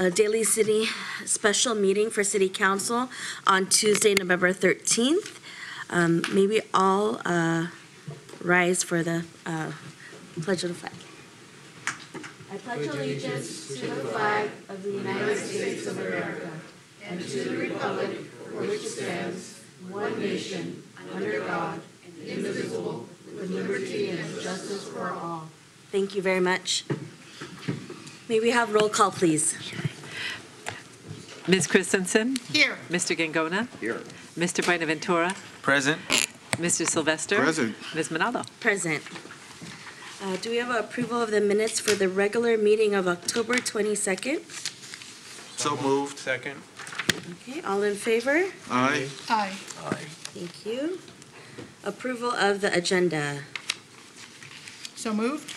Daly City special meeting for City Council on Tuesday, November 13th. Maybe all rise for the Pledge of the Flag. I pledge allegiance to the flag of the United States of America and to the republic for which it stands, one nation, under God, indivisible, with liberty and justice for all. Thank you very much. May we have roll call, please? Ms. Christensen? Here. Mr. Gangona? Here. Mr. Buenaventura? Present. Mr. Sylvester? Present. Ms. Manalo? Present. Do we have approval of the minutes for the regular meeting of October 22nd? So moved. Second. Okay, all in favor? Aye. Aye. Thank you. Approval of the agenda. So moved?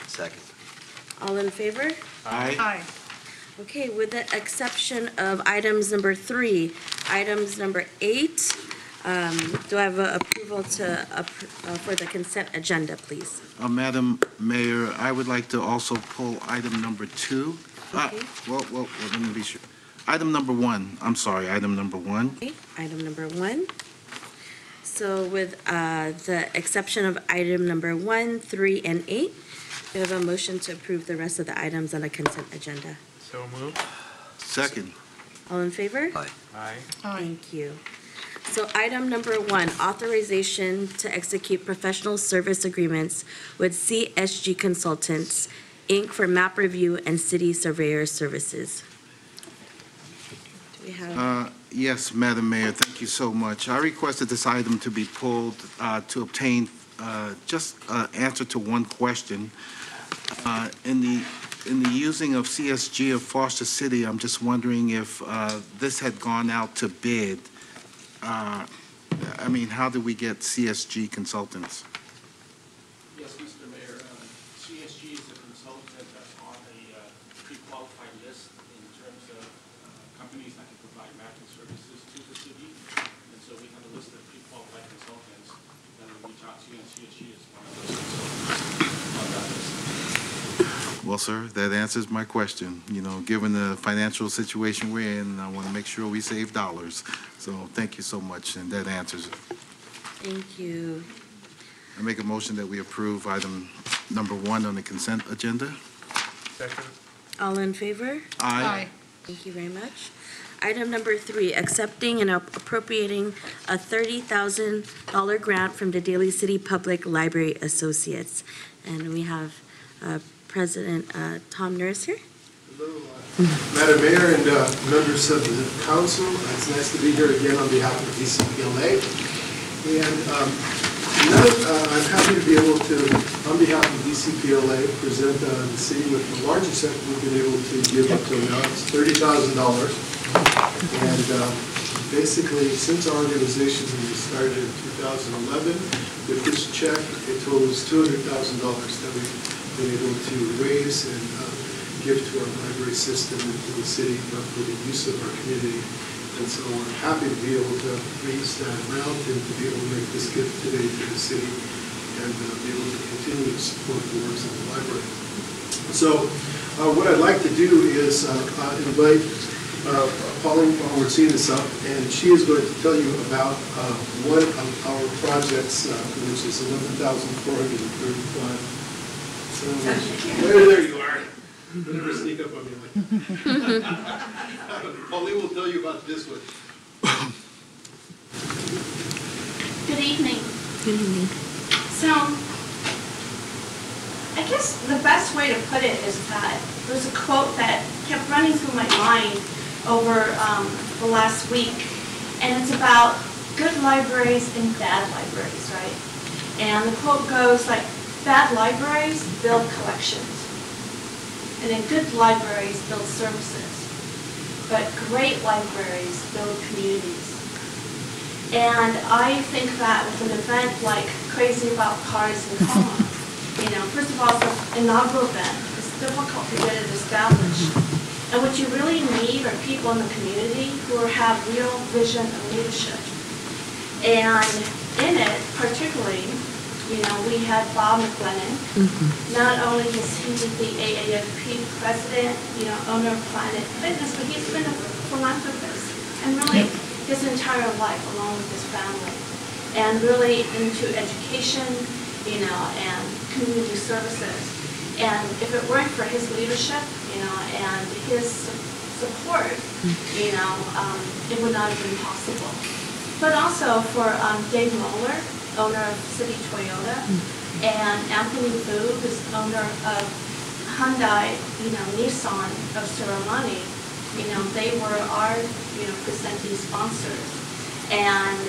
Second. All in favor? Aye. Aye. Okay, with the exception of items number 3, items number 8, do I have approval to for the consent agenda, please? Madam Mayor, I would like to also pull item number 2. Okay. Well, let me be sure. Item number 1. I'm sorry, item number 1. Okay, item number 1. So with the exception of item number 1, 3, and 8, we have a motion to approve the rest of the items on the consent agenda. So moved. Second. All in favor? Aye. Aye. Aye. Thank you. So item number 1, authorization to execute professional service agreements with CSG Consultants, Inc. for map review and city surveyor services. Do we have? Yes, Madam Mayor, thank you so much. I requested this item to be pulled to obtain just an answer to one question. In the using of CSG of Foster City, I'm just wondering if this had gone out to bid. I mean, how do we get CSG consultants? Yes, Mr. Mayor, CSG is a consultant that's on a pre-qualified list in terms of companies that can provide mapping services to the city. And so we have a list of pre-qualified consultants that will reach out to you, and CSG is one of those consultants on that list. Well, sir, that answers my question. You know, given the financial situation we're in, I want to make sure we save dollars. So thank you so much, and that answers it. Thank you. I make a motion that we approve item number 1 on the consent agenda. Second. All in favor? Aye. Thank you very much. Item number 3, accepting and appropriating a $30,000 grant from the Daly City Public Library Associates. And we have President Tom Nurse here. Hello, Madam Mayor and members of the council. It's nice to be here again on behalf of DCPLA. And I'm happy to be able to, on behalf of DCPLA, present the city with the largest that we've been able to give up till now. It's $30,000. And basically, since our organization started in 2011, with this check, it totals $200,000 that we've been able to raise and give to our library system and to the city for the use of our community. And so we're happy to be able to raise that amount and to be able to make this gift today to the city and be able to continue to support the works of the library. So what I'd like to do is invite Pauline seeing this up, and she is going to tell you about one of our projects, which is 11,435. So, there you are. Don't ever sneak up on me like that. Pauline will tell you about this one. Good evening. Good evening. So, I guess the best way to put it is that there's a quote that kept running through my mind over the last week, and it's about good libraries and bad libraries, right? And the quote goes like, bad libraries build collections, and then good libraries build services, but great libraries build communities. And I think that with an event like Crazy About Cars in Coma, first of all, it's an inaugural event. It's difficult to get it established. And what you really need are people in the community who have real vision and leadership. And in it, particularly, We had Bob McLennan. Not only is he the AAFP president, owner of Planet Fitness, but he's been a philanthropist and really his entire life along with his family. And really into education, and community services. And if it weren't for his leadership, and his support, it would not have been possible. But also for Dave Moeller, owner of City Toyota, and Anthony Fu, who's owner of Hyundai, Nissan of Suramani. They were our, presenting sponsors. And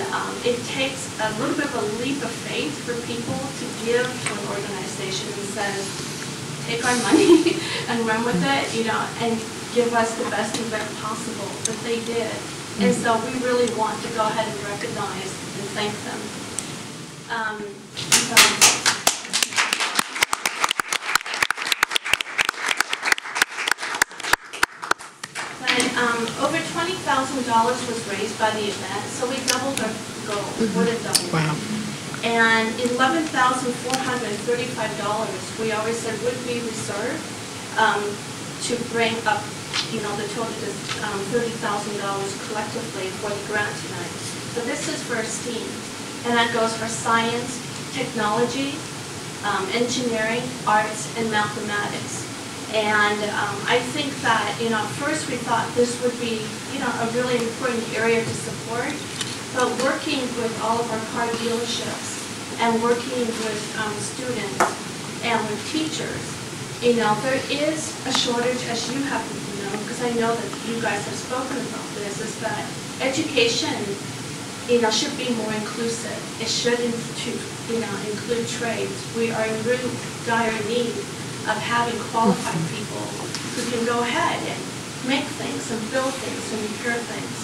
it takes a little bit of a leap of faith for people to give to an organization who says, take our money and run with it, and give us the best event possible. But they did. And so we really want to go ahead and recognize and thank them. Over $20,000 was raised by the event, so we doubled our goal, more than doubled. Wow. And $11,435, we always said would be reserved to bring up, the total to $30,000 collectively for the grant tonight. So this is for STEAM, and that goes for science, technology, engineering, arts, and mathematics. And I think that, first we thought this would be, a really important area to support, but working with all of our car dealerships and working with students and with teachers, there is a shortage, as you happen to know, because I know that you guys have spoken about this, is that education, should be more inclusive. It should include trades. We are in really dire need of having qualified people who can go ahead and make things and build things and repair things.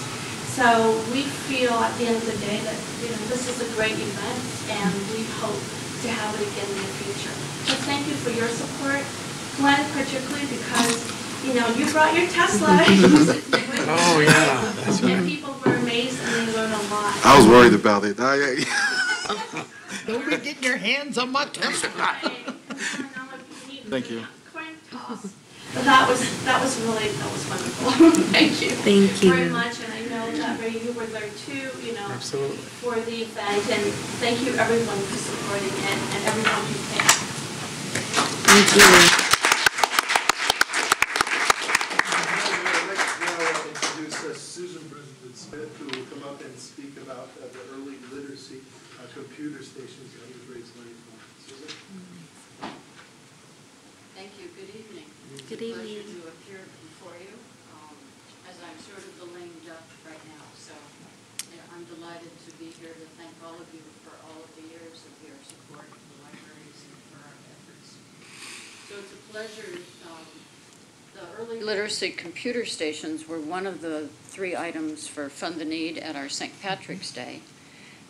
So we feel at the end of the day that this is a great event, and we hope to have it again in the future. So thank you for your support, Glenn, particularly because you brought your Tesla. Oh yeah, that's and people were amazed and they learned a lot. I was worried about it. Don't be getting your hands on my Tesla. Thank you. But that was wonderful. Thank you. Thank you. Very much, and I know that Ray, you were there too, Absolutely. for the event, and thank you everyone for supporting it and everyone who came. Thank you. I'd like to now introduce Susan Brisbane-Smith, who will come up and speak about the early literacy computer stations that we've raised money for. Susan? Thank you. Good evening. Good It's a evening. pleasure to appear before you, as I'm sort of the lame duck right now. So I'm delighted to be here to thank all of you for all of the years of your support of the libraries and for our efforts. So it's a pleasure. The early literacy computer stations were one of the 3 items for Fund the Need at our St. Patrick's Day.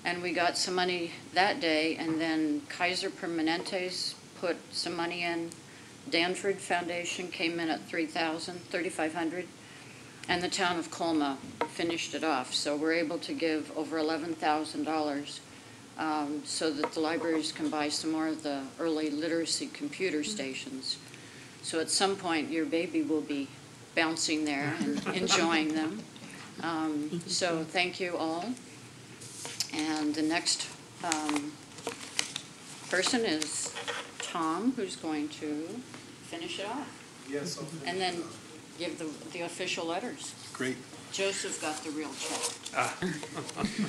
And we got some money that day, and then Kaiser Permanentes put some money in. Danford Foundation came in at $3,500, and the town of Colma finished it off. So we're able to give over $11,000 so that the libraries can buy some more of the early literacy computer stations. So at some point, your baby will be bouncing there and enjoying them. So thank you all. And the next person is Tom, who's going to finish it off. Yes. And then give the official letters. Great. Joseph got the real check.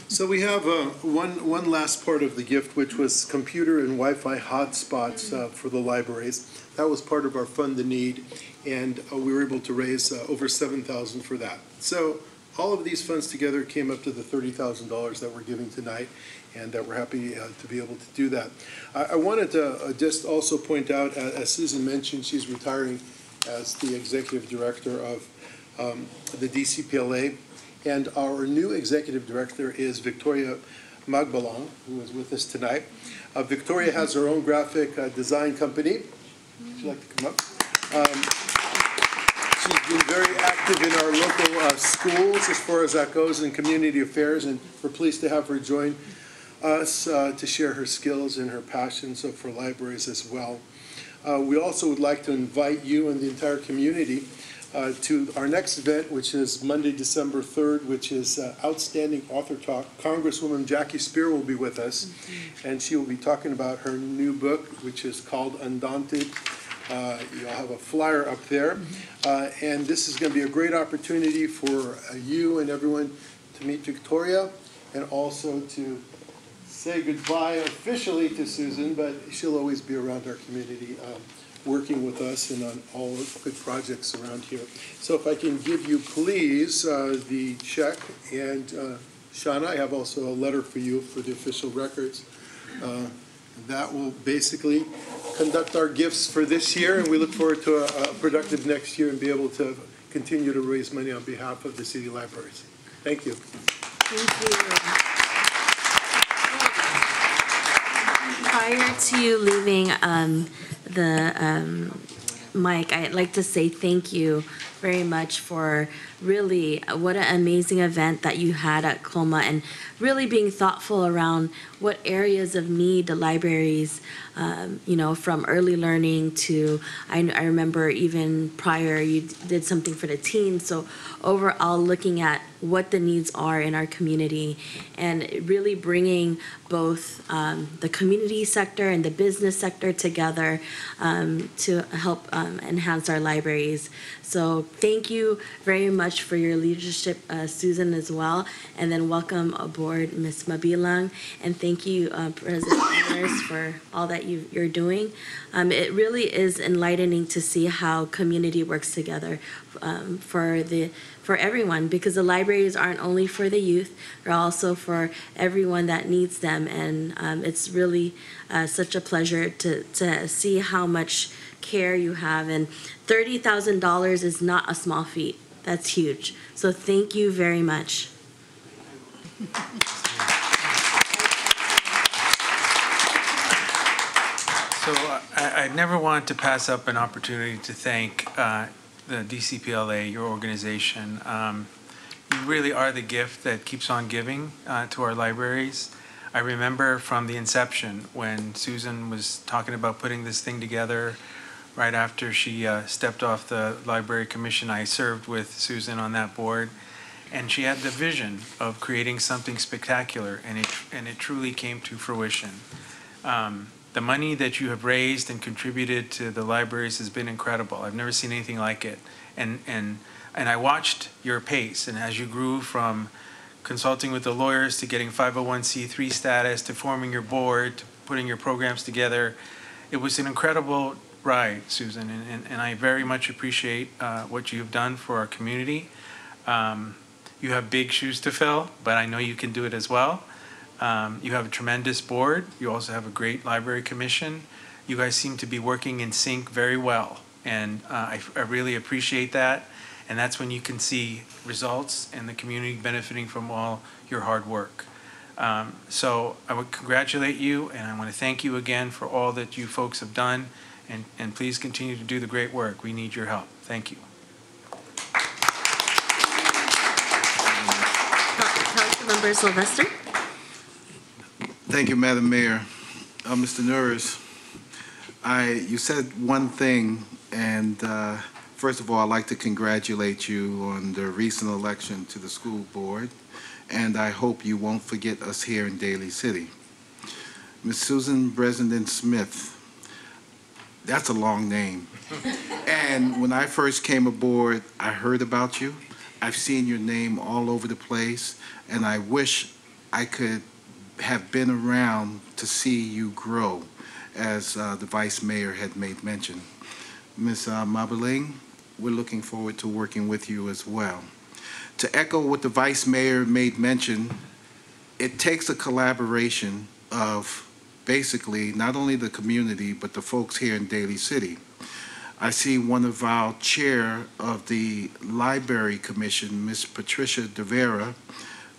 So we have one last part of the gift, which was computer and Wi-Fi hotspots for the libraries. That was part of our Fund the Need, and we were able to raise over $7,000 for that. So all of these funds together came up to the $30,000 that we're giving tonight, and we're happy to be able to do that. I wanted to just also point out, as Susan mentioned, she's retiring as the executive director of the DCPLA, and our new executive director is Victoria Magbalang, who is with us tonight. Victoria has her own graphic design company. Would you like to come up? She's been very active in our local schools as far as that goes in community affairs, and we're pleased to have her join us to share her skills and her passions for libraries as well. We also would like to invite you and the entire community to our next event, which is Monday, December 3rd, which is Outstanding Author Talk. Congresswoman Jackie Spear will be with us, and she will be talking about her new book, which is called Undaunted. You'll have a flyer up there. And this is going to be a great opportunity for you and everyone to meet Victoria and also to say goodbye officially to Susan, but she'll always be around our community working with us and on all good projects around here. So if I can give you, please, the check. And Shauna, I have also a letter for you for the official records. That will basically conduct our gifts for this year, and we look forward to a productive next year and be able to continue to raise money on behalf of the city libraries. Thank you. Thank you. Prior to you leaving the mic, I'd like to say thank you very much for really what an amazing event that you had at Colma, and really being thoughtful around what areas of need the libraries, from early learning to, I remember even prior you did something for the teens, so overall looking at what the needs are in our community and really bringing both the community sector and the business sector together to help enhance our libraries. So thank you very much for your leadership, Susan, as well. And then welcome aboard Ms. Mabilang. And thank you, President Harris, for all that you're doing. It really is enlightening to see how community works together for everyone, because the libraries aren't only for the youth, they're also for everyone that needs them. And it's really such a pleasure to see how much care you have. And $30,000 is not a small feat. That's huge. So thank you very much. So I never want to pass up an opportunity to thank the DCPLA, your organization. You really are the gift that keeps on giving to our libraries. I remember from the inception when Susan was talking about putting this thing together right after she stepped off the Library Commission. I served with Susan on that board, and she had the vision of creating something spectacular, and it truly came to fruition. The money that you have raised and contributed to the libraries has been incredible. I've never seen anything like it. And I watched your pace, and as you grew from consulting with the lawyers to getting 501c3 status to forming your board to putting your programs together, it was an incredible ride, Susan, and I very much appreciate what you've done for our community. You have big shoes to fill, but I know you can do it as well. You have a tremendous board. You also have a great library commission. You guys seem to be working in sync very well, and I really appreciate that. And that's when you can see results and the community benefiting from all your hard work. So I would congratulate you, and I want to thank you again for all that you folks have done, and please continue to do the great work. We need your help. Thank you. Councilmember Sylvester. Thank you, Madam Mayor. Mr. Nuris, you said one thing, and first of all, I'd like to congratulate you on the recent election to the school board, and I hope you won't forget us here in Daly City. Ms. Susan President Smith, that's a long name. And when I first came aboard, I heard about you. I've seen your name all over the place, and I wish I could have been around to see you grow, as the Vice Mayor had made mention. Ms. Mabilang, we're looking forward to working with you as well. To echo what the Vice Mayor made mention, it takes a collaboration of basically not only the community, but the folks here in Daly City. I see one of our chair of the Library Commission, Ms. Patricia DeVera,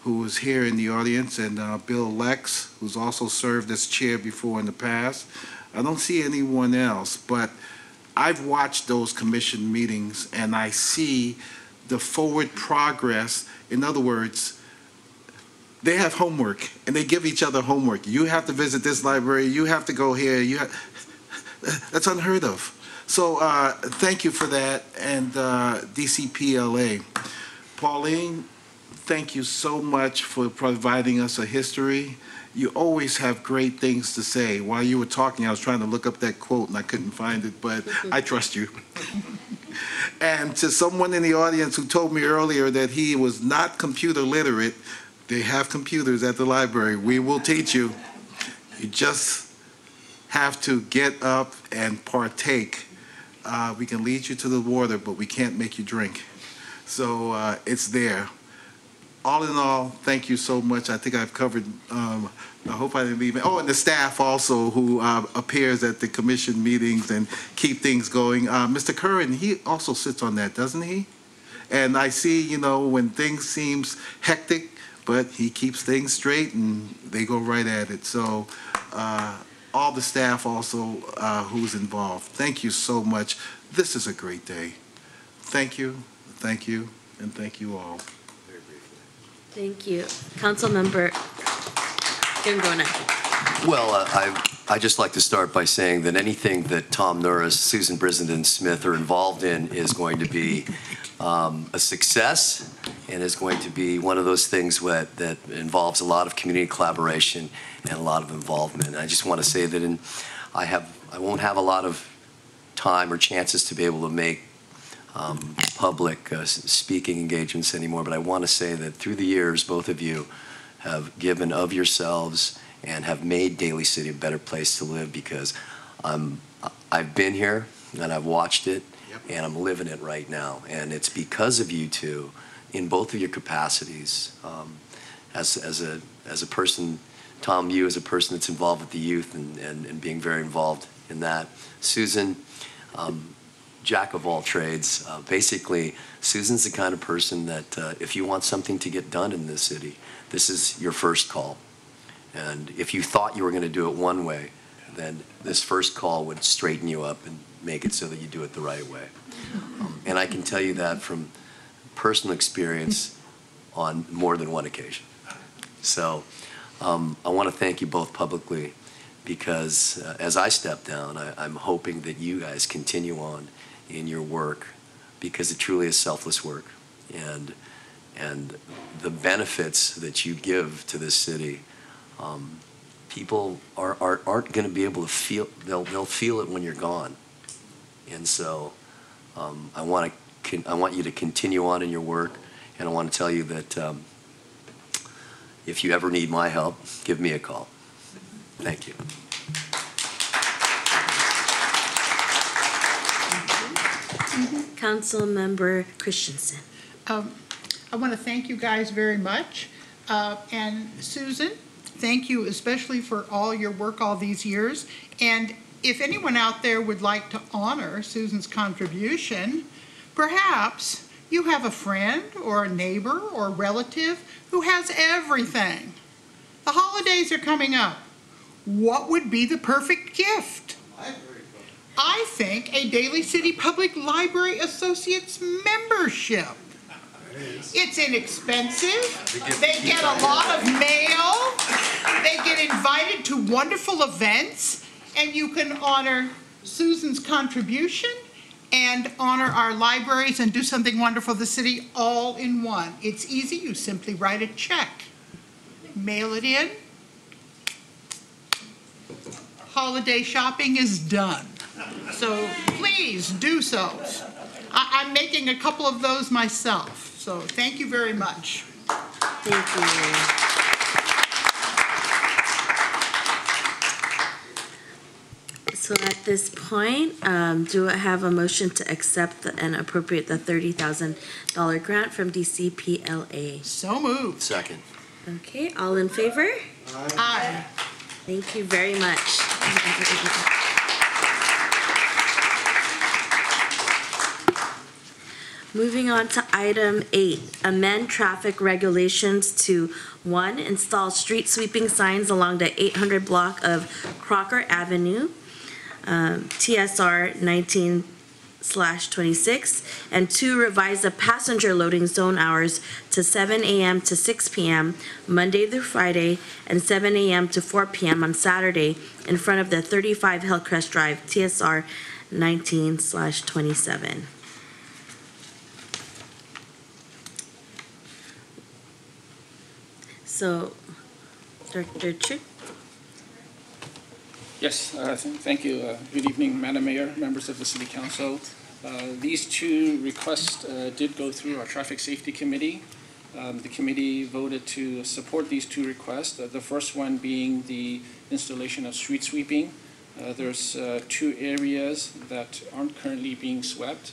who is here in the audience, and Bill Lex, who's also served as chair before in the past. I don't see anyone else, but I've watched those commission meetings, and I see the forward progress. In other words, they have homework, and they give each other homework. You have to visit this library. You have to go here. That's unheard of. So thank you for that, and DCPLA. Pauline, thank you so much for providing us a history. You always have great things to say. While you were talking, I was trying to look up that quote, and I couldn't find it, but I trust you. And to someone in the audience who told me earlier that he was not computer literate, they have computers at the library. We will teach you. You just have to get up and partake. We can lead you to the water, but we can't make you drink. So it's there. All in all, thank you so much. I think I've covered, I hope I didn't leave it. Oh, and the staff also who appears at the commission meetings and keep things going. Mr. Curran, he also sits on that, doesn't he? And I see, you know, when things seems hectic, but he keeps things straight and they go right at it. So all the staff also who's involved, thank you so much. This is a great day. Thank you, and thank you all. Thank you. Councilmember Gangona. Well, I'd just like to start by saying that anything that Tom Norris, Susan Brissenden Smith are involved in is going to be a success and is going to be one of those things that involves a lot of community collaboration and a lot of involvement. And I just want to say that I won't have a lot of time or chances to be able to make public speaking engagements anymore, but I want to say that through the years, both of you have given of yourselves and have made Daly City a better place to live, because I've been here and I've watched it, and I'm living it right now. And it's because of you two, in both of your capacities, as a person, Tom, you as a person that's involved with the youth and being very involved in that. Susan, jack of all trades. Basically, Susan's the kind of person that if you want something to get done in this city, this is your first call. And if you thought you were going to do it one way, then this first call would straighten you up and make it so that you do it the right way. And I can tell you that from personal experience on more than one occasion. So I want to thank you both publicly, because as I step down, I'm hoping that you guys continue on in your work, because it truly is selfless work, and the benefits that you give to this city, people aren't going to be able to feel. They'll feel it when you're gone, and so I want you to continue on in your work, and I want to tell you that if you ever need my help, give me a call. Thank you. Councilmember Christensen. I want to thank you guys very much. And Susan, thank you especially for all your work all these years. And if anyone out there would like to honor Susan's contribution, perhaps you have a friend or a neighbor or a relative who has everything. The holidays are coming up. What would be the perfect gift? I think a Daly City Public Library Associates membership. It's inexpensive. They get a lot of mail. They get invited to wonderful events, and you can honor Susan's contribution and honor our libraries and do something wonderful for the city all in one. It's easy. You simply write a check, mail it in. Holiday shopping is done. So please do so. I'm making a couple of those myself. So thank you very much. Thank you. So at this point, do I have a motion to accept and appropriate the $30,000 grant from DCPLA? So moved. Second. Okay, all in favor? Aye. Thank you very much. Moving on to item 8, amend traffic regulations to 1, install street sweeping signs along the 800 block of Crocker Avenue, TSR 19/26, and 2, revise the passenger loading zone hours to 7 a.m. to 6 p.m. Monday through Friday, and 7 a.m. to 4 p.m. on Saturday in front of the 35 Hillcrest Drive, TSR 19/27. So, Director Chu? Yes, thank you. Good evening, Madam Mayor, members of the City Council. These two requests did go through our Traffic Safety Committee. The committee voted to support these two requests. The first one being the installation of street sweeping. There's 2 areas that aren't currently being swept.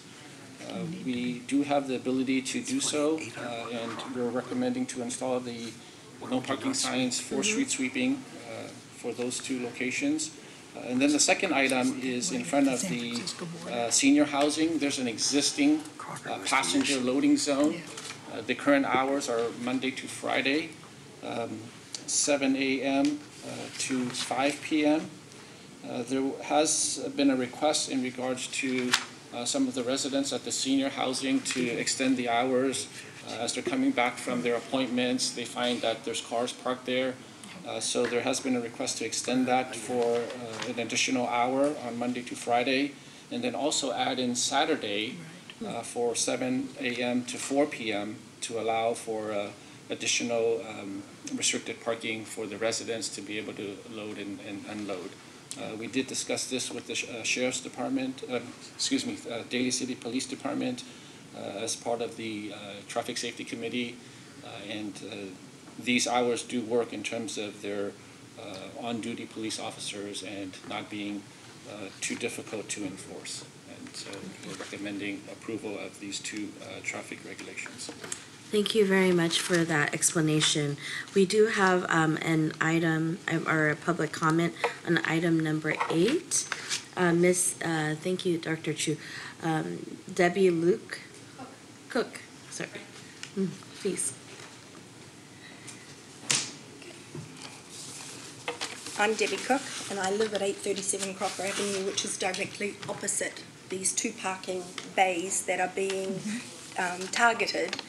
We do have the ability to do so, and we're recommending to install the no parking signs for street sweeping for those 2 locations. And then the second item is in front of the senior housing. There's an existing passenger loading zone. The current hours are Monday to Friday, 7 a.m. to 5 p.m. There has been a request in regards to some of the residents at the senior housing to extend the hours. As they're coming back from their appointments, they find that there's cars parked there. So there has been a request to extend that for an additional hour on Monday to Friday, and then also add in Saturday for 7 a.m. to 4 p.m. to allow for additional restricted parking for the residents to be able to load and unload. We did discuss this with the Sheriff's Department, Daly City Police Department as part of the Traffic Safety Committee, and these hours do work in terms of their on-duty police officers and not being too difficult to enforce. And so we're recommending approval of these 2 traffic regulations. Thank you very much for that explanation. We do have an item or a public comment on item number 8. Thank you, Dr. Chu. Debbie Cook, sorry. Please. I'm Debbie Cook, and I live at 837 Crocker Avenue, which is directly opposite these 2 parking bays that are being targeted.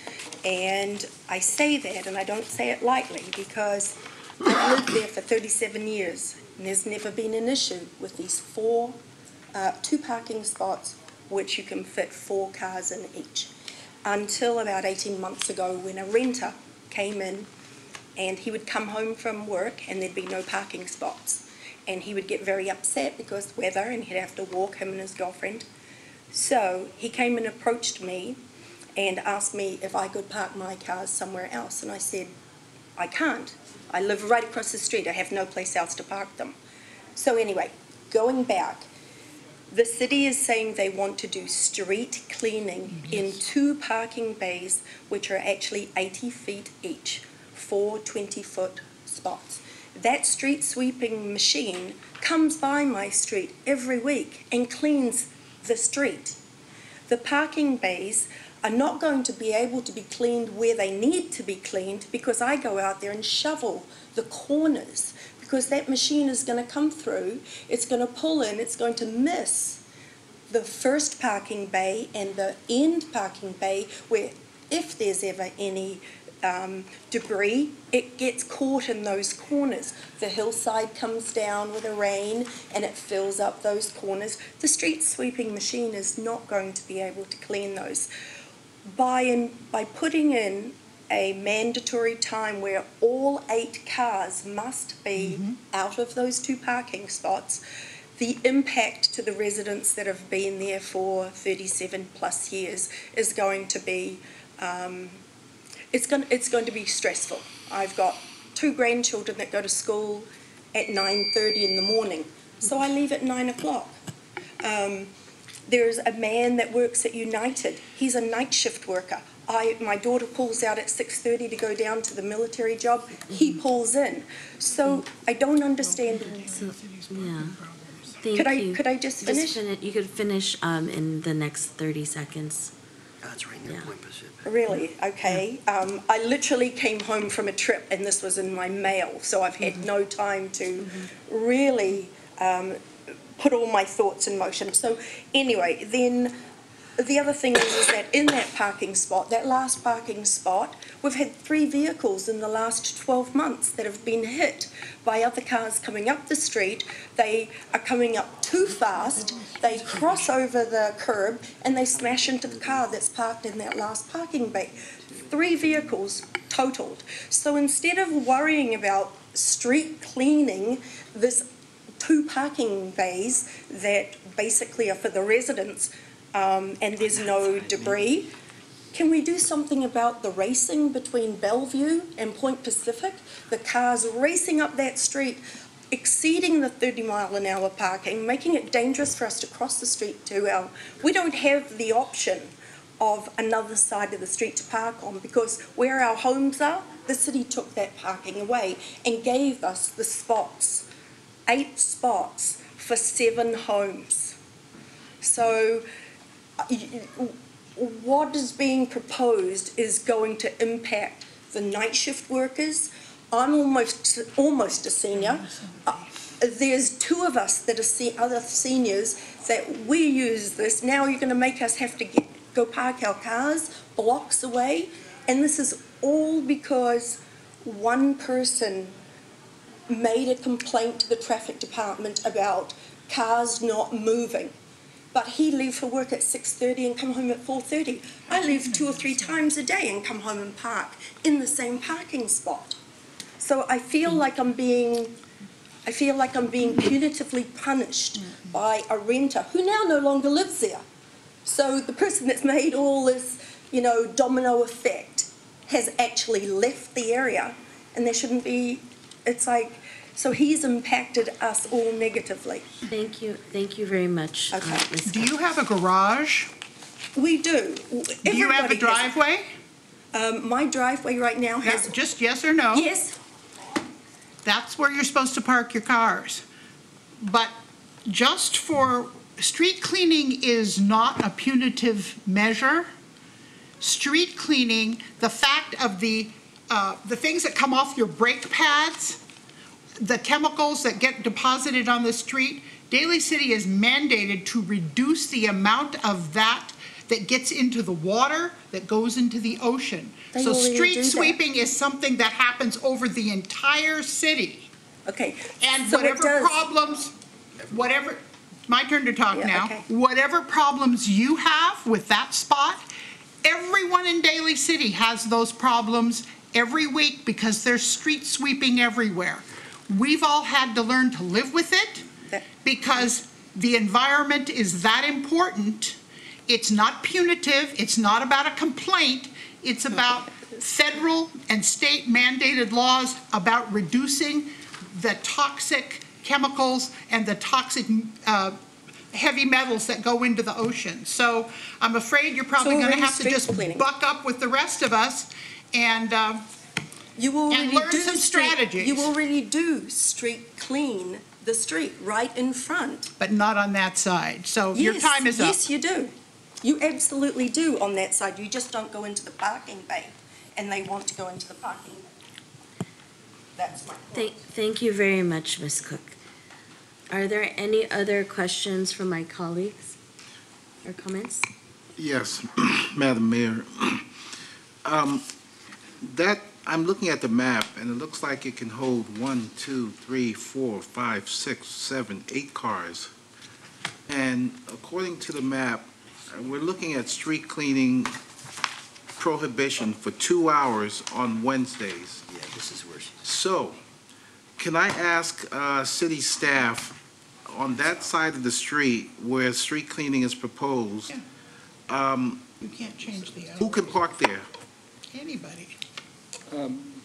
And I say that, and I don't say it lightly, because I've lived there for 37 years, and there's never been an issue with these 2 parking spots, which you can fit 4 cars in each. Until about 18 months ago, when a renter came in, and he would come home from work and there'd be no parking spots. And he would get very upset because weather, and he'd have to walk, him and his girlfriend. So he came and approached me and asked me if I could park my cars somewhere else. And I said, I can't. I live right across the street. I have no place else to park them. So anyway, going back, the city is saying they want to do street cleaning in 2 parking bays, which are actually 80 feet each. 4 20-foot spots. That street sweeping machine comes by my street every week and cleans the street. The parking bays are not going to be able to be cleaned where they need to be cleaned, because I go out there and shovel the corners, because that machine is going to come through, it's going to pull in, it's going to miss the first parking bay and the end parking bay, where if there's ever any debris, it gets caught in those corners. The hillside comes down with the rain and it fills up those corners. The street sweeping machine is not going to be able to clean those. By putting in a mandatory time where all 8 cars must be out of those 2 parking spots, the impact to the residents that have been there for 37 plus years is going to be it's going to be stressful. I've got 2 grandchildren that go to school at 9:30 in the morning, so I leave at 9 o'clock. There's a man that works at United. He's a night shift worker. My daughter pulls out at 6:30 to go down to the military job. He pulls in. So I don't understand. Yeah. Could I just finish? You could finish in the next 30 seconds. That's right in their point position. Really? Okay. I literally came home from a trip and this was in my mail, so I've had no time to really put all my thoughts in motion. So anyway, then the other thing is that in that parking spot, that last parking spot, we've had 3 vehicles in the last 12 months that have been hit by other cars coming up the street. They are coming up too fast, they cross over the curb, and they smash into the car that's parked in that last parking bay. 3 vehicles totaled. So instead of worrying about street cleaning this 2 parking bays that basically are for the residents, and there's no debris, can we do something about the racing between Bellevue and Point Pacific? The cars racing up that street, exceeding the 30-mile-an-hour parking, making it dangerous for us to cross the street to we don't have the option of another side of the street to park on, because where our homes are, the city took that parking away and gave us the spots, 8 spots for 7 homes. So what is being proposed is going to impact the night shift workers. I'm almost a senior. There's 2 of us that are other seniors that we use this. Now you're going to make us have to go park our cars blocks away, and this is all because one person made a complaint to the traffic department about cars not moving. But he leaves for work at 6:30 and come home at 4:30. I leave 2 or 3 times a day and come home and park in the same parking spot. So I feel like I'm being punitively punished by a renter who now no longer lives there. So the person that's made all this, domino effect has actually left the area, and there shouldn't be. It's like, so he's impacted us all negatively. Thank you very much. Okay. Ms. Do you have a garage? We do. Do you have a driveway? My driveway right now has. Just yes or no? Yes. That's where you're supposed to park your cars. But just for, street cleaning is not a punitive measure. Street cleaning, the fact of the things that come off your brake pads, the chemicals that get deposited on the street, Daly City is mandated to reduce the amount of that gets into the water, that goes into the ocean. So street sweeping is something that happens over the entire city. Okay. And so whatever, my turn to talk now. Okay. Whatever problems you have with that spot, everyone in Daly City has those problems every week because there's street sweeping everywhere. We've all had to learn to live with it because the environment is that important. It's not punitive. It's not about a complaint. It's about federal and state mandated laws about reducing the toxic chemicals and the toxic heavy metals that go into the ocean. So I'm afraid you're probably going to have to just buck up with the rest of us and learn some strategies. You already do street clean the street right in front. But not on that side. So your time is up. Yes, you do. You absolutely do on that side. You just don't go into the parking bay, and they want to go into the parking bay. That's my point. Thank you very much, Ms. Cook. Are there any other questions from my colleagues or comments? Yes, Madam Mayor. I'm looking at the map, and it looks like it can hold 1, 2, 3, 4, 5, 6, 7, 8 cars. And according to the map, we're looking at street cleaning prohibition for 2 hours on Wednesdays. Yeah, this is where she. So, can I ask city staff, on that side of the street where street cleaning is proposed, You can't change the who can park there? Anybody.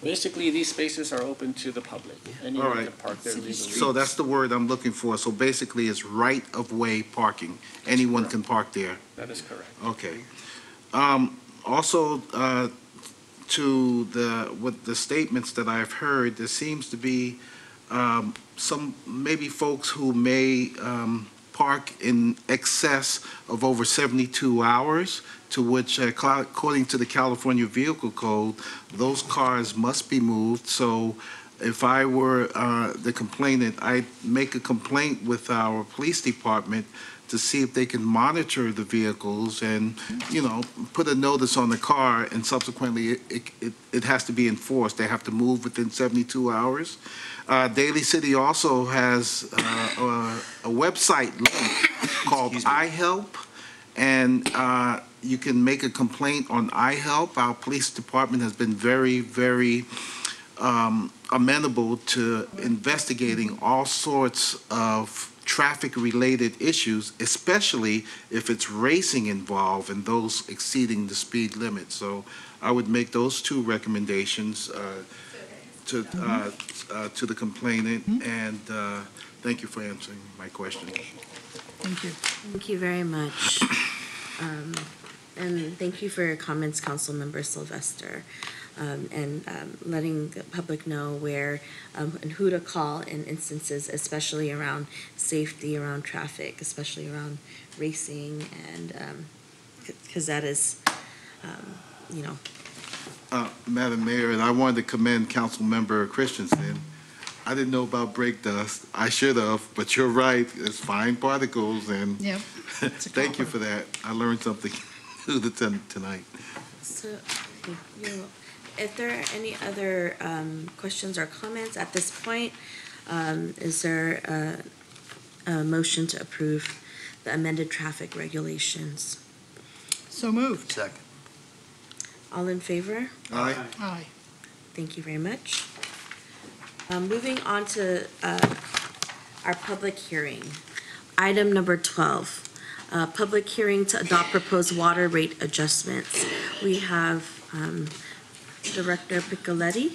Basically, these spaces are open to the public. Anyone All right. can park there legally. So that's the word I'm looking for. So basically, it's right-of-way parking. Anyone can park there. That is correct. Okay. Also, with the statements that I've heard, there seems to be some maybe folks who may park in excess of over 72 hours, to which, according to the California Vehicle Code, those cars must be moved. So if I were the complainant, I'd make a complaint with our police department to see if they can monitor the vehicles and, you know, put a notice on the car, and subsequently it has to be enforced. They have to move within 72 hours. Daly City also has a website link called iHelp, and you can make a complaint on iHelp. Our police department has been very, very amenable to investigating all sorts of traffic-related issues, especially if it's racing involved and those exceeding the speed limit. So I would make those two recommendations to the complainant, and thank you for answering my question. Thank you. Thank you very much. And thank you for your comments, Councilmember Sylvester, and letting the public know where and who to call in instances, especially around safety, around traffic, especially around racing, and because that is, you know. Madam Mayor, and I wanted to commend Councilmember Christensen. I didn't know about brake dust. I should have, but you're right. It's fine particles, and Yep. thank you for that. I learned something new tonight. So, if there are any other questions or comments at this point, is there a motion to approve the amended traffic regulations? So moved. Second. All in favor? Aye. Aye. Thank you very much. Moving on to our public hearing. Item number 12, public hearing to adopt proposed water rate adjustments. We have Director Piccoletti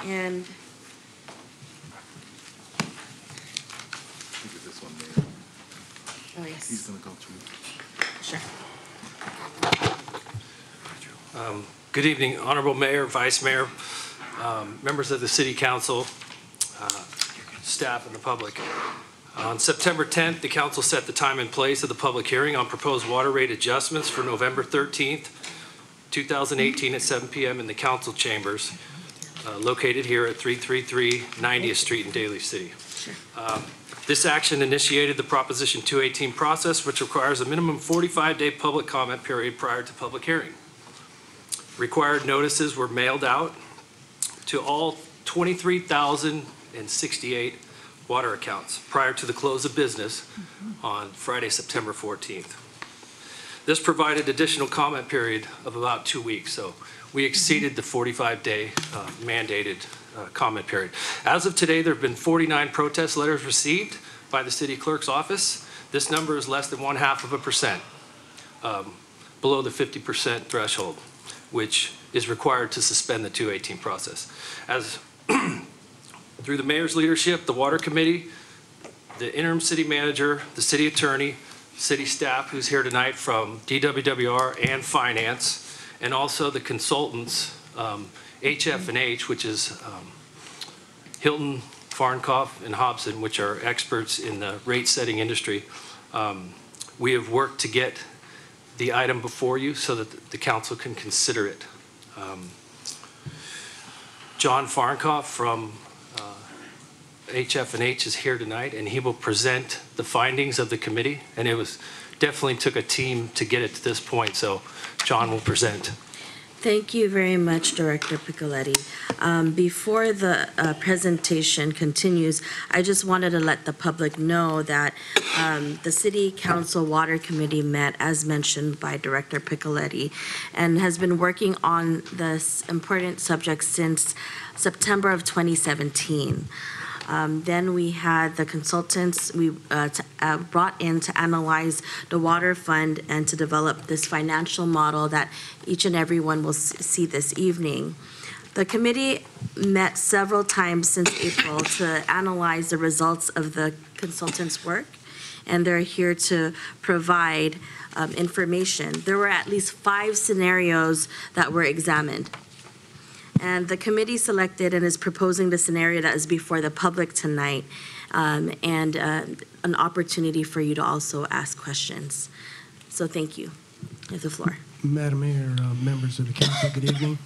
and Look at this one, Mayor. oh yes, He's going to go through. sure. Good evening, Honorable Mayor, Vice Mayor, members of the City Council, staff, and the public. On September 10th, the Council set the time and place of the public hearing on proposed water rate adjustments for November 13th, 2018 at 7 p.m. in the Council Chambers, located here at 333 90th Street in Daly City. This action initiated the Proposition 218 process, which requires a minimum 45-day public comment period prior to public hearing. Required notices were mailed out to all 23,068 water accounts prior to the close of business on Friday, September 14th. This provided additional comment period of about 2 weeks, so we exceeded the 45-day mandated comment period. As of today, there have been 49 protest letters received by the city clerk's office. This number is less than 0.5%, below the 50% threshold, which is required to suspend the 218 process. As through the mayor's leadership, the water committee, the interim city manager, the city attorney, city staff who's here tonight from DWWR and finance, and also the consultants, HF&H, which is Hilton, Farnkoff, and Hobson, which are experts in the rate setting industry. We have worked to get the item before you so that the council can consider it. John Farnkoff from HF&H is here tonight, and he will present the findings of the committee. And it was definitely took a team to get it to this point, so John will present. Thank you very much, Director Piccoletti. Before the presentation continues, I just wanted to let the public know that the City Council Water Committee met, as mentioned by Director Piccoletti, and has been working on this important subject since September of 2017. Then we had the consultants we brought in to analyze the water fund and to develop this financial model that each and every one will see this evening. The committee met several times since April to analyze the results of the consultants' work, and they're here to provide information. There were at least 5 scenarios that were examined. And the committee selected and is proposing the scenario that is before the public tonight, and an opportunity for you to also ask questions. So thank you. You have the floor. Madam Mayor, members of the council, good evening.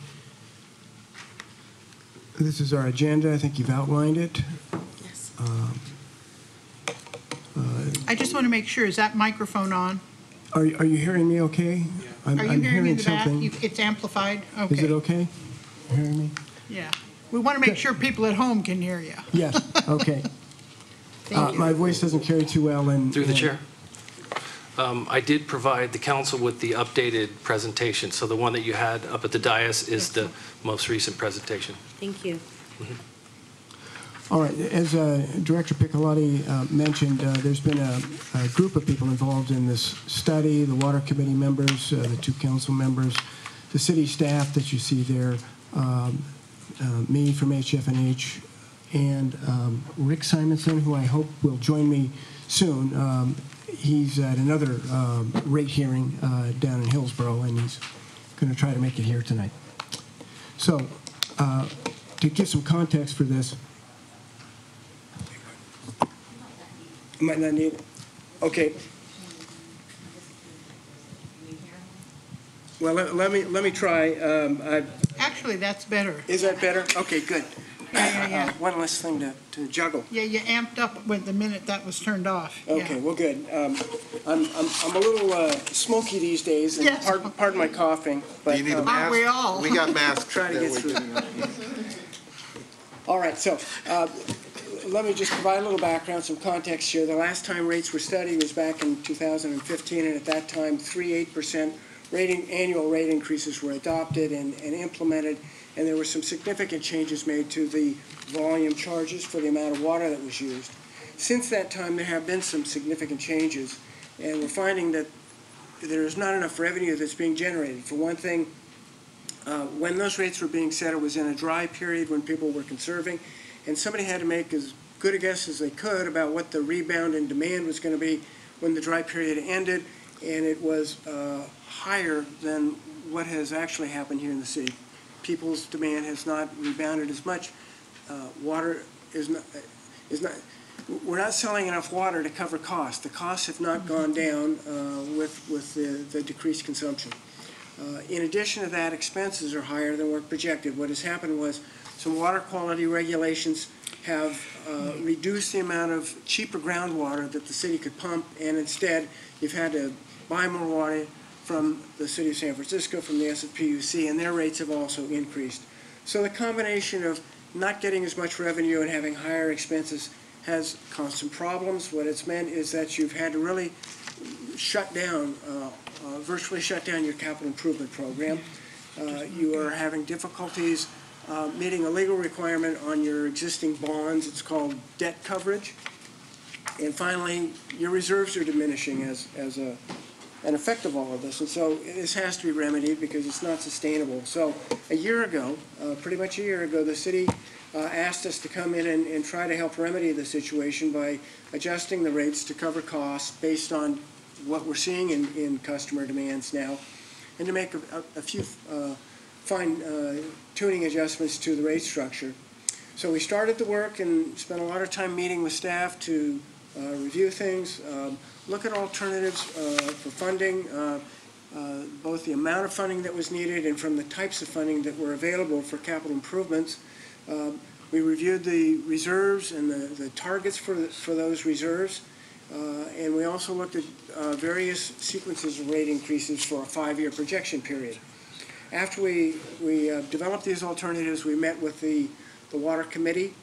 This is our agenda. I think you've outlined it. Yes. I just want to make sure, is that microphone on? Are you hearing me okay? Are you I'm hearing me in the back? something. It's amplified? Okay. Is it okay? You hearing me? Yeah. We want to make sure people at home can hear you. Yes, okay. Thank you. My voice doesn't carry too well and. Through the chair. I did provide the council with the updated presentation. So the one that you had up at the dais is the most recent presentation. Thank you. All right, as Director Piccolotti mentioned, there's been a group of people involved in this study, the Water Committee members, the two council members, the city staff that you see there, me from HF&H, and Rick Simonson, who I hope will join me soon. He's at another rate hearing down in Hillsborough, and he's going to try to make it here tonight. So, to give some context for this, might not need it. Okay. Well, let me try. Actually, that's better. Is that better? Okay, good. Yeah. One less thing to juggle. Yeah, you amped up with the minute that was turned off. Okay, Yeah. well, good. I'm a little smoky these days, and Yes. pardon my coughing. But, Do you need a Aren't mask? we all? We got masks. Try to that get we through. can- All right, so let me just provide a little background, some context here. The last time rates were studied was back in 2015, and at that time, 3-8% annual rate increases were adopted and implemented, and there were some significant changes made to the volume charges for the amount of water that was used. Since that time, there have been some significant changes, and we're finding that there is not enough revenue that's being generated. For one thing, when those rates were being set, it was in a dry period when people were conserving, and somebody had to make as good a guess as they could about what the rebound in demand was going to be when the dry period ended, and it was higher than what has actually happened here in the city. People's demand has not rebounded as much. Water is not, we're not selling enough water to cover costs. The costs have not gone down with the decreased consumption. In addition to that, expenses are higher than were projected. What has happened was some water quality regulations have reduced the amount of cheaper groundwater that the city could pump, and instead you've had to buy more water from the city of San Francisco, from the SFPUC, and their rates have also increased. So the combination of not getting as much revenue and having higher expenses has caused some problems. What it's meant is that you've had to really shut down, virtually shut down your capital improvement program. You are having difficulties meeting a legal requirement on your existing bonds. It's called debt coverage. And finally, your reserves are diminishing as an effect of all of this. And so this has to be remedied because it's not sustainable. So a year ago, pretty much a year ago, the city asked us to come in and try to help remedy the situation by adjusting the rates to cover costs based on what we're seeing in customer demands now, and to make a few fine tuning adjustments to the rate structure. So we started the work and spent a lot of time meeting with staff to review things, look at alternatives for funding, both the amount of funding that was needed and from the types of funding that were available for capital improvements. We reviewed the reserves and the targets for those reserves, and we also looked at various sequences of rate increases for a 5-year projection period. After we developed these alternatives, we met with the Water Committee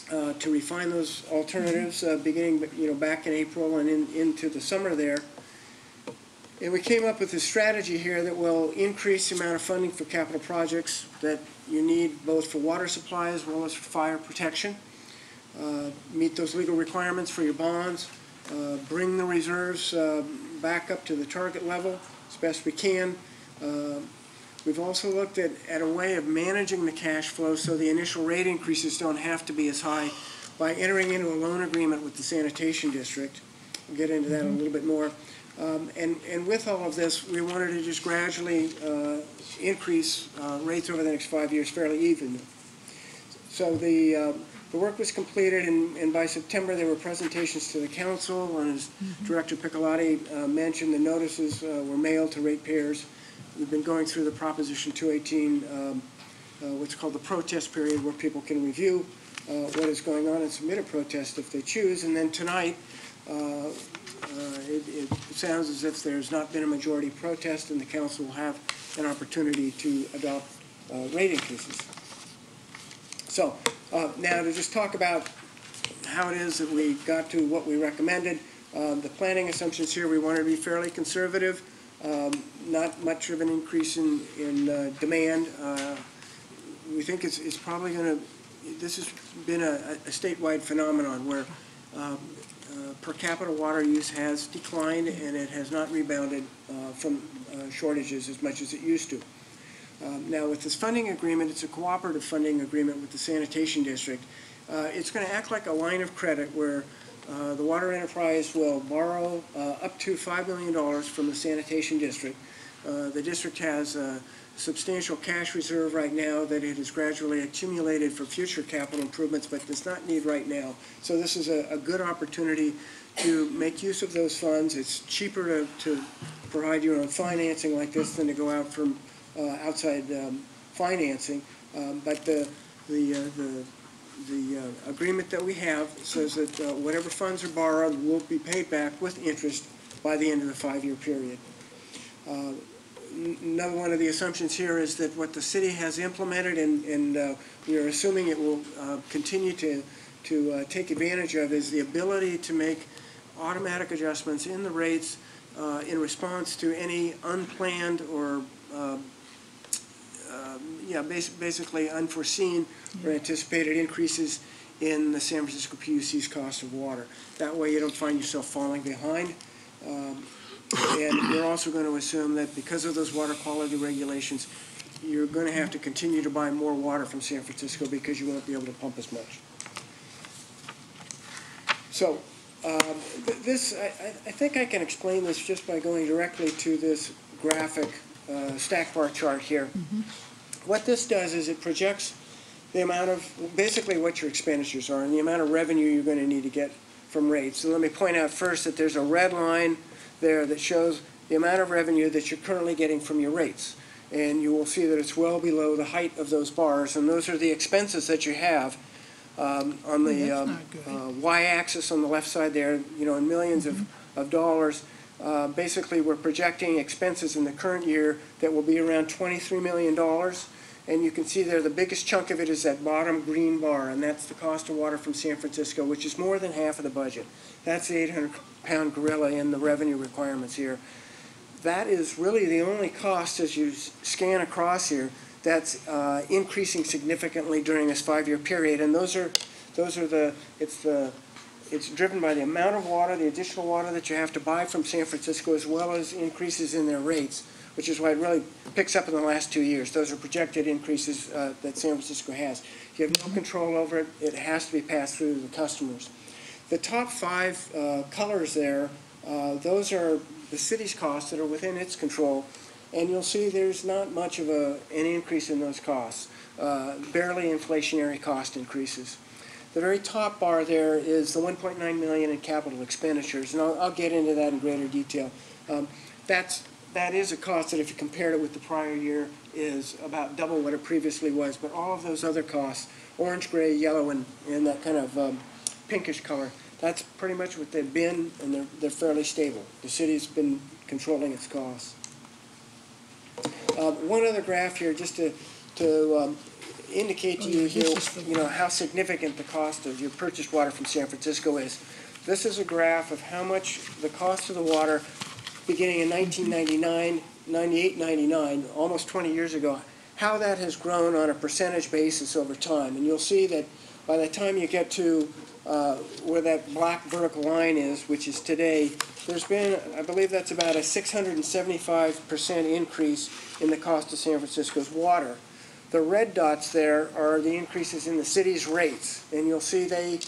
to refine those alternatives, beginning back in April and into the summer there. And we came up with a strategy here that will increase the amount of funding for capital projects that you need both for water supply as well as for fire protection, meet those legal requirements for your bonds, bring the reserves back up to the target level as best we can. We've also looked at a way of managing the cash flow so the initial rate increases don't have to be as high by entering into a loan agreement with the sanitation district. We'll get into that a little bit more. And with all of this, we wanted to just gradually increase rates over the next 5 years fairly evenly. So the work was completed, and by September there were presentations to the council, and as Director Piccolotti mentioned, the notices were mailed to ratepayers. We've been going through the Proposition 218, what's called the protest period, where people can review what is going on and submit a protest if they choose. And then tonight, It sounds as if there's not been a majority protest, and the council will have an opportunity to adopt rate increases. So now to just talk about how it is that we got to what we recommended. The planning assumptions here, we wanted to be fairly conservative, not much of an increase in demand. We think it's probably going to, this has been a statewide phenomenon where per capita water use has declined and it has not rebounded from shortages as much as it used to. Now with this funding agreement, it's a cooperative funding agreement with the sanitation district. It's going to act like a line of credit where the water enterprise will borrow up to $5 million from the sanitation district. The district has a substantial cash reserve right now that it has gradually accumulated for future capital improvements but does not need right now. So this is a good opportunity to make use of those funds. It's cheaper to provide your own financing like this than to go out from outside financing. But the agreement that we have says that whatever funds are borrowed will be paid back with interest by the end of the 5-year period. Another one of the assumptions here is that what the city has implemented, and we are assuming it will continue to take advantage of, is the ability to make automatic adjustments in the rates in response to any unplanned or basically unforeseen or anticipated increases in the San Francisco PUC's cost of water. That way you don't find yourself falling behind. And we're also going to assume that because of those water quality regulations, you're going to have to continue to buy more water from San Francisco because you won't be able to pump as much. So this, I think I can explain this just by going directly to this graphic stack bar chart here. Mm-hmm. What this does is it projects the amount of, basically what your expenditures are and the amount of revenue you're going to need to get from rates. So let me point out first that there's a red line there that shows the amount of revenue that you're currently getting from your rates. And you will see that it's well below the height of those bars, and those are the expenses that you have on the y-axis on the left side there, you know, in millions of dollars. Basically, we're projecting expenses in the current year that will be around $23 million. And you can see there the biggest chunk of it is that bottom green bar, and that's the cost of water from San Francisco, which is more than half of the budget. That's the 800-pound gorilla in the revenue requirements here. That is really the only cost as you scan across here that's increasing significantly during this 5-year period. And those are it's driven by the amount of water, the additional water that you have to buy from San Francisco, as well as increases in their rates, which is why it really picks up in the last 2 years. Those are projected increases that San Francisco has. You have no control over it. It has to be passed through to the customers. The top 5 colors there, those are the city's costs that are within its control. And you'll see there's not much of an increase in those costs, barely inflationary cost increases. The very top bar there is the $1.9 million in capital expenditures, and I'll get into that in greater detail. That is a cost that, if you compared it with the prior year, is about double what it previously was. But all of those other costs, orange, gray, yellow, and that kind of pinkish color, that's pretty much what they've been, and they're fairly stable. The city's been controlling its costs. One other graph here, just to indicate to you here, you know, how significant the cost of your purchased water from San Francisco is. This is a graph of how much the cost of the water beginning in 1999, 98, 99, almost 20 years ago, how that has grown on a percentage basis over time. And you'll see that by the time you get to where that black vertical line is, which is today, there's been, I believe that's about a 675% increase in the cost of San Francisco's water. The red dots there are the increases in the city's rates, and you'll see they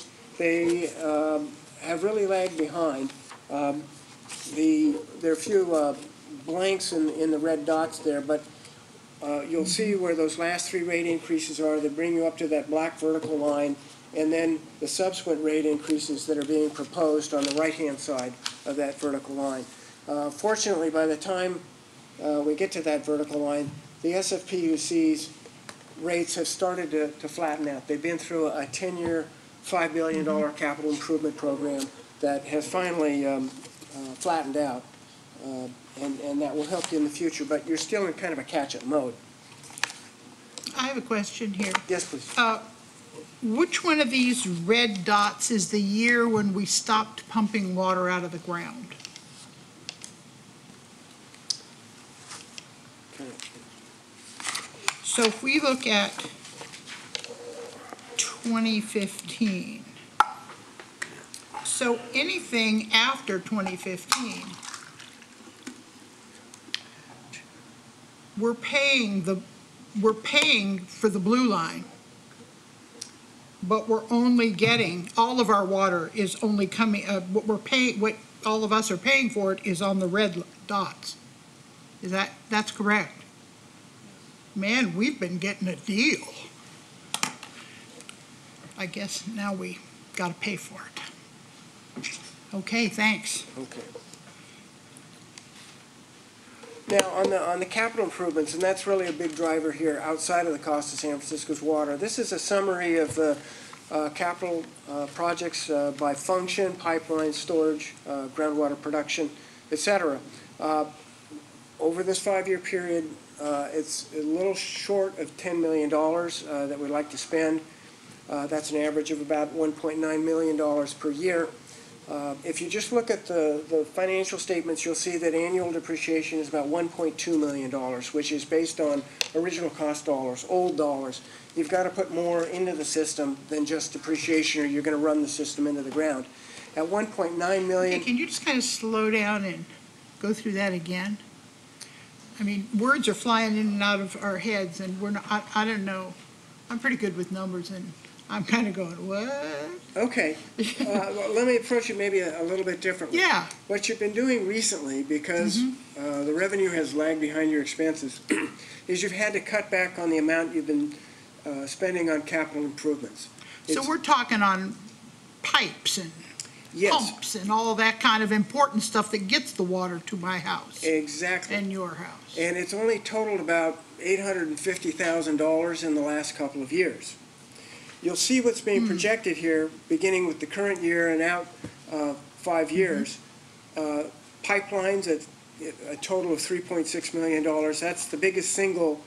have really lagged behind. There are a few blanks in the red dots there, but you'll see where those last 3 rate increases are that bring you up to that black vertical line, and then the subsequent rate increases that are being proposed on the right-hand side of that vertical line. Fortunately, by the time we get to that vertical line, the SFPUC's rates have started to flatten out. They've been through a 10-year, $5 billion capital improvement program. that has finally flattened out, and that will help you in the future, but you're still in kind of a catch-up mode. I have a question here. Yes, please. Which one of these red dots is the year when we stopped pumping water out of the ground? So if we look at 2015, so anything after 2015, we're paying for the blue line, but we're only getting, all of our water is only coming, what all of us are paying for it is on the red dots. That's correct? Man, we've been getting a deal. I guess now we got to pay for it. Okay, thanks. Okay. Now, on the capital improvements, and that's really a big driver here outside of the cost of San Francisco's water, this is a summary of the capital projects by function, pipeline, storage, groundwater production, et cetera. Over this 5-year period, it's a little short of $10 million that we'd like to spend. That's an average of about $1.9 million per year. If you just look at the financial statements, you'll see that annual depreciation is about $1.2 million, which is based on original cost dollars, old dollars. You've got to put more into the system than just depreciation, or you're going to run the system into the ground. At $1.9 million... Okay, can you just kind of slow down and go through that again? I mean, words are flying in and out of our heads, and we're not, I don't know. I'm pretty good with numbers, and I'm kind of going, what? Okay. Well, let me approach it maybe a little bit differently. Yeah. What you've been doing recently, because the revenue has lagged behind your expenses, is you've had to cut back on the amount you've been spending on capital improvements. So we're talking on pipes and pumps and all that kind of important stuff that gets the water to my house. Exactly. And your house. And it's only totaled about $850,000 in the last couple of years. You'll see what's being projected here, beginning with the current year and out 5 years. Pipelines at a total of $3.6 million. That's the biggest single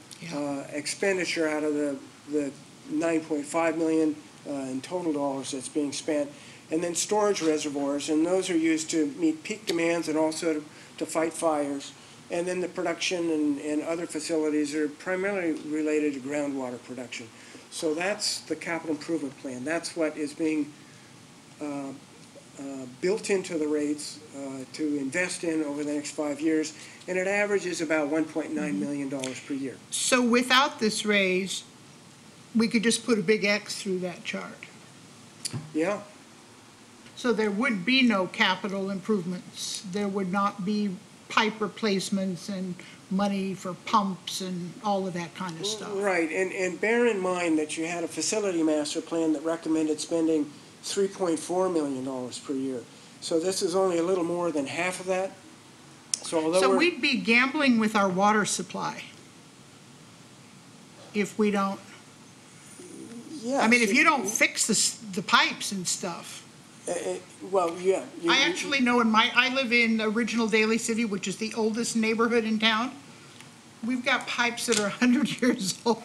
expenditure out of the $9.5 million in total dollars that's being spent. And then storage reservoirs, and those are used to meet peak demands and also to fight fires. And then the production and other facilities are primarily related to groundwater production. So that's the capital improvement plan. That's what is being built into the rates to invest in over the next 5 years, and it averages about $1.9 million per year. So without this raise, we could just put a big X through that chart. Yeah. So there would be no capital improvements. There would not be pipe replacements and money for pumps and all of that kind of stuff. Right, and bear in mind that you had a facility master plan that recommended spending $3.4 million per year. So this is only a little more than half of that. So we'd be gambling with our water supply if we don't. Yes. I mean, if you don't fix the pipes and stuff. Well, yeah. I actually know I live in original Daly City, which is the oldest neighborhood in town. We've got pipes that are 100 years old.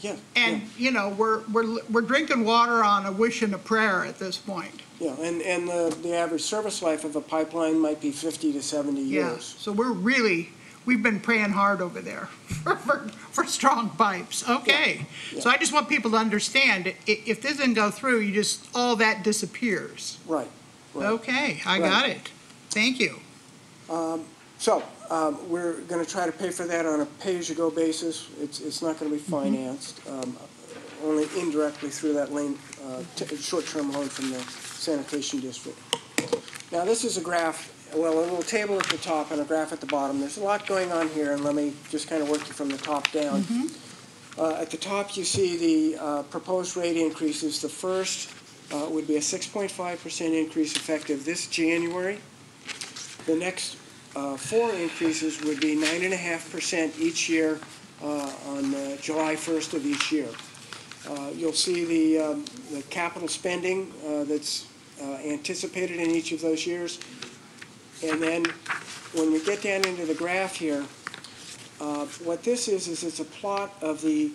Yeah. And, you know, we're drinking water on a wish and a prayer at this point. Yeah, and the average service life of a pipeline might be 50 to 70 years. Yeah, so we've been praying hard over there for strong pipes. Okay. Yeah. Yeah. So I just want people to understand, if this doesn't go through, all that disappears. Right. Okay, I got it. Thank you. We're going to try to pay for that on a pay-as-you-go basis. It's not going to be financed, only indirectly through that short-term loan from the sanitation district. Now, this is a graph. Well, a little table at the top and a graph at the bottom. There's a lot going on here, and let me just kind of work you from the top down. At the top, you see the proposed rate increases. The first would be a 6.5% increase effective this January. The next 4 increases would be 9.5% each year on July 1st of each year. You'll see the capital spending that's anticipated in each of those years. And then when we get down into the graph here, what this is it's a plot of the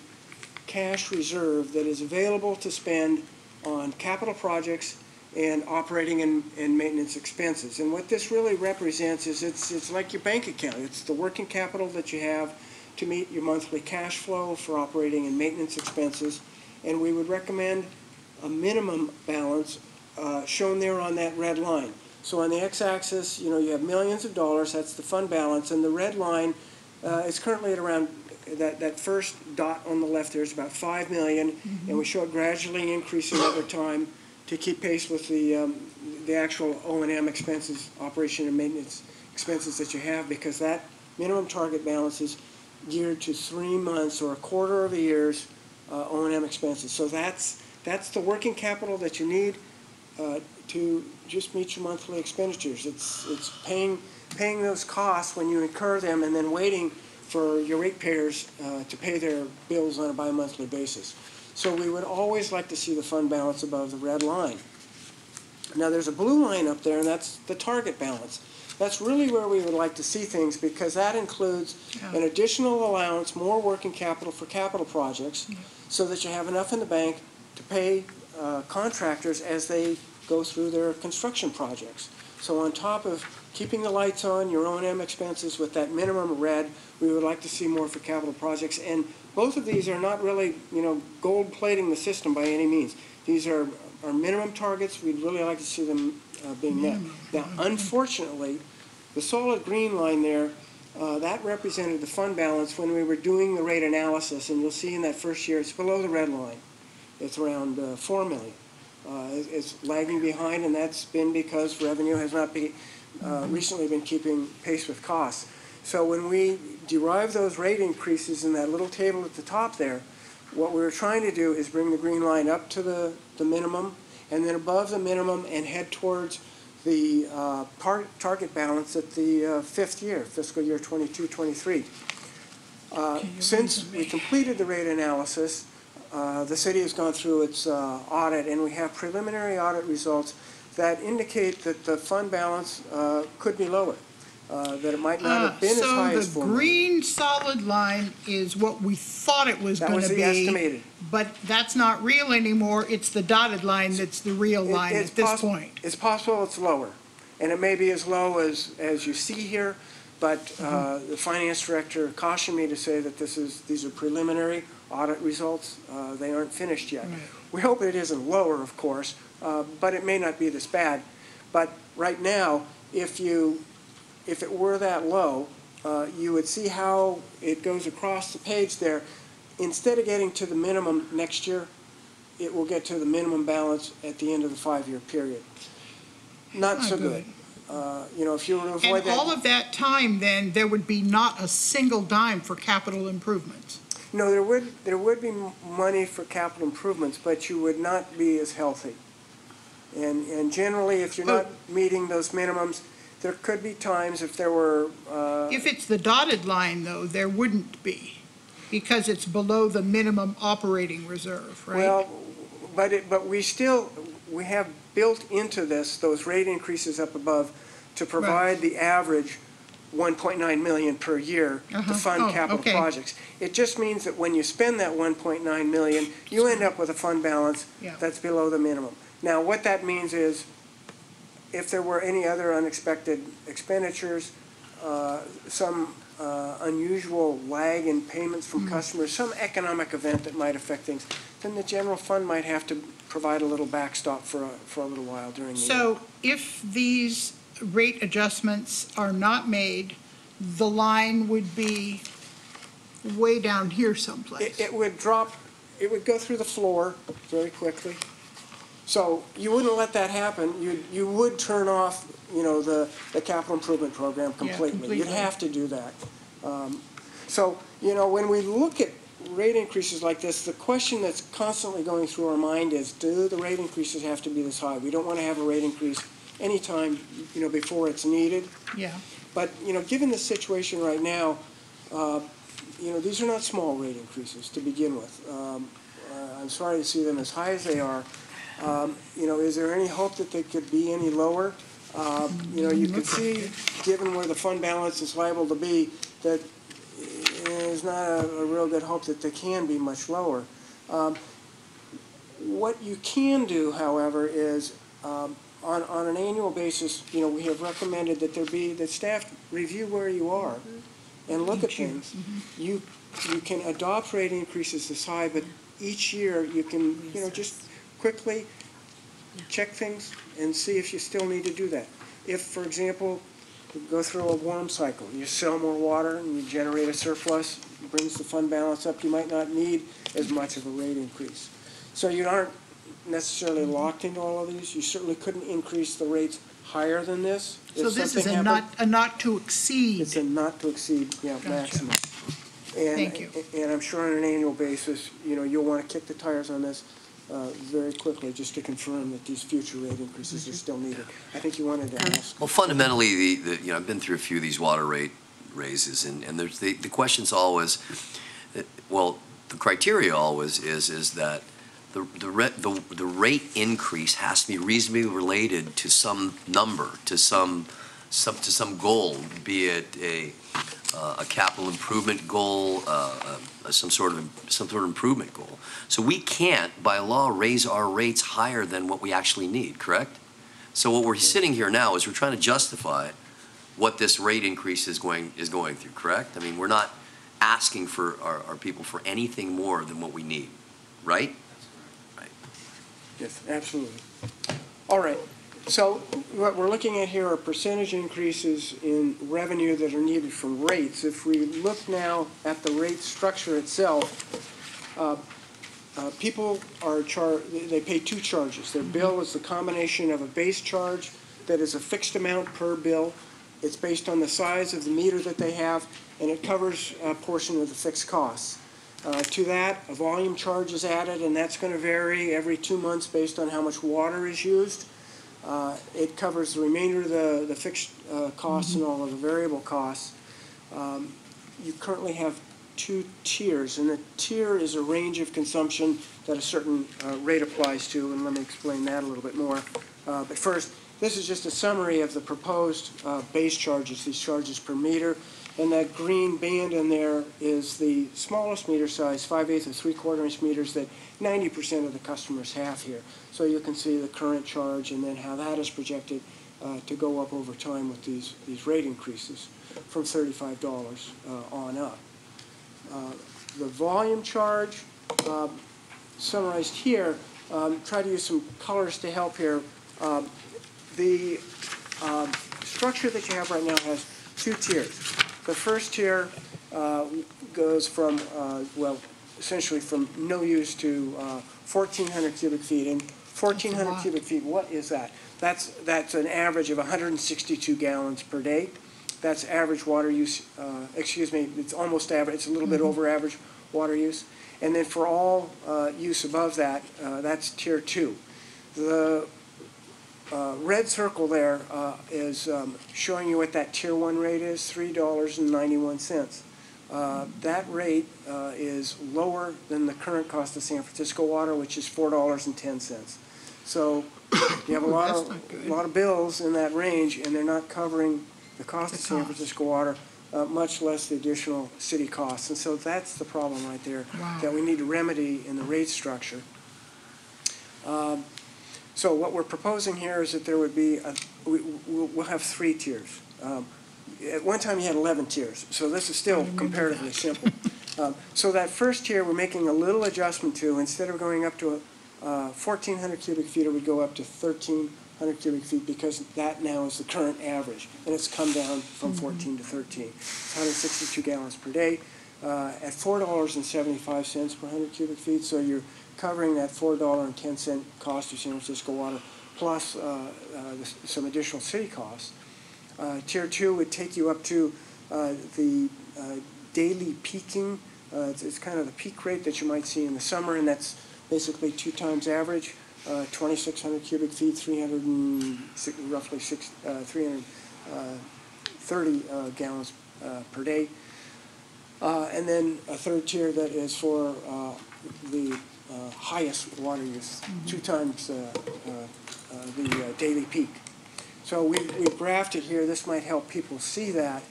cash reserve that is available to spend on capital projects and operating and maintenance expenses. And what this really represents is it's like your bank account. It's the working capital that you have to meet your monthly cash flow for operating and maintenance expenses. And we would recommend a minimum balance shown there on that red line. So on the x-axis, you have millions of dollars, that's the fund balance, and the red line is currently at around, that first dot on the left there is about 5 million, and we show it gradually increasing over time to keep pace with the actual O&M expenses, operation and maintenance expenses that you have, because that minimum target balance is geared to 3 months or a quarter of a year's O&M expenses. So that's the working capital that you need to just meet your monthly expenditures. It's paying those costs when you incur them and then waiting for your ratepayers to pay their bills on a bi-monthly basis. So we would always like to see the fund balance above the red line. Now there's a blue line up there, and that's the target balance. That's really where we would like to see things, because that includes an additional allowance, more working capital for capital projects, so that you have enough in the bank to pay contractors as they go through their construction projects. So on top of keeping the lights on, your O&M expenses with that minimum red, we would like to see more for capital projects. And both of these are not really, gold plating the system by any means. These are minimum targets. We'd really like to see them being met. Now, unfortunately, the solid green line there, that represented the fund balance when we were doing the rate analysis, and you'll see in that first year it's below the red line. It's around 4 million. It's lagging behind, and that's been because revenue has not recently been keeping pace with costs. So when we derive those rate increases in that little table at the top there, what we're trying to do is bring the green line up to the minimum, and then above the minimum and head towards the target balance at the fifth year, fiscal year 22-23. Since we completed the rate analysis, the city has gone through its audit, and we have preliminary audit results that indicate that the fund balance could be lower, that it might not have been as high as 4 So the green solid line is what we thought it was going to be. That was the estimated. But that's not real anymore. It's the dotted line that's the real line at this point. It's possible it's lower, and it may be as low as you see here, but the finance director cautioned me to say that these are preliminary audit results. They aren't finished yet. Right. We hope it isn't lower, of course, but it may not be this bad. But right now, if it were that low, you would see how it goes across the page there. Instead of getting to the minimum next year, it will get to the minimum balance at the end of the 5-year period. Not so good. If you were to avoid that. And all of that time, then, there would be not a single dime for capital improvements. No, there would be money for capital improvements, but you would not be as healthy. And generally, if you're not meeting those minimums, there could be times if there were... If it's the dotted line, though, there wouldn't be, because it's below the minimum operating reserve, right? Well, but we have built into this those rate increases up above to provide the average 1.9 million per year to fund capital projects. It just means that when you spend that 1.9 million, you end up with a fund balance that's below the minimum. Now, what that means is, if there were any other unexpected expenditures, some unusual lag in payments from customers, some economic event that might affect things, then the general fund might have to provide a little backstop for a little while during the year. So if these rate adjustments are not made, the line would be way down here someplace. It would drop, it would go through the floor very quickly. So you wouldn't let that happen. You would turn off, the capital improvement program completely. You'd have to do that. So, when we look at rate increases like this, the question that's constantly going through our mind is, do the rate increases have to be this high? We don't want to have a rate increase anytime, before it's needed. Yeah. But, given the situation right now, these are not small rate increases to begin with. I'm sorry to see them as high as they are. Is there any hope that they could be any lower? You can see, given where the fund balance is liable to be, that there's not a real good hope that they can be much lower. What you can do, however, is on an annual basis, we have recommended that staff review where you are and look at things. You can adopt rate increases this high, but each year you can, just quickly check things and see if you still need to do that. If, for example, you go through a warm cycle, you sell more water and you generate a surplus, it brings the fund balance up, you might not need as much of a rate increase. So you aren't necessarily locked into all of these. You certainly couldn't increase the rates higher than this. So this is a not to exceed. It's a not to exceed, maximum. Thank you. And I'm sure on an annual basis, you'll want to kick the tires on this very quickly, just to confirm that these future rate increases are still needed. I think you wanted to ask. Well, fundamentally, I've been through a few of these water rate raises, and there's the question's always, the criteria always is that the rate increase has to be reasonably related to some number, to some goal, be it a capital improvement goal, some sort of improvement goal. So we can't, by law, raise our rates higher than what we actually need, correct? So what we're sitting here now is we're trying to justify what this rate increase is going through, correct? I mean, we're not asking for our people for anything more than what we need, right? Right. Yes, absolutely. All right. So what we're looking at here are percentage increases in revenue that are needed from rates. If we look now at the rate structure itself, people are they pay two charges. Their bill is the combination of a base charge that is a fixed amount per bill. It's based on the size of the meter that they have, and it covers a portion of the fixed costs. To that, a volume charge is added, and that's going to vary every 2 months based on how much water is used. It covers the remainder of the fixed costs and all of the variable costs. You currently have two tiers, and the tier is a range of consumption that a certain rate applies to, and let me explain that a little bit more. But first, this is just a summary of the proposed base charges, these charges per meter, and that green band in there is the smallest meter size, 5/8 and 3/4 inch meters that 90% of the customers have here. So you can see the current charge and then how that is projected to go up over time with these rate increases from $35 on up. The volume charge summarized here, try to use some colors to help here. The structure that you have right now has two tiers. The first tier goes from, essentially from no use to 1,400 cubic feet. And 1,400 cubic feet, what is that? That's an average of 162 gallons per day. That's average water use, it's almost average, it's a little bit over average water use. And then for all use above that, that's tier 2. The red circle there is showing you what that tier 1 rate is, $3.91. That rate is lower than the current cost of San Francisco water, which is $4.10. So you have a lot of bills in that range, and they're not covering the cost of San Francisco water, much less the additional city costs. And so that's the problem right there that we need to remedy in the rate structure. So what we're proposing here is that there would be, we'll have 3 tiers. At one time you had 11 tiers, so this is still comparatively simple. So that first tier we're making a little adjustment to. Instead of going up to 1,400 cubic feet, it would go up to 1,300 cubic feet because that now is the current average, and it's come down from 14 to 13. It's 162 gallons per day at $4.75 per 100 cubic feet, so you're covering that $4.10 cost of San Francisco water plus some additional city costs. Tier 2 would take you up to the daily peaking. It's kind of the peak rate that you might see in the summer, and that's basically 2 times average, 2,600 cubic feet, roughly 330 gallons per day. And then a third tier that is for the highest water use, 2 times the daily peak. So we graphed it here. This might help people see that.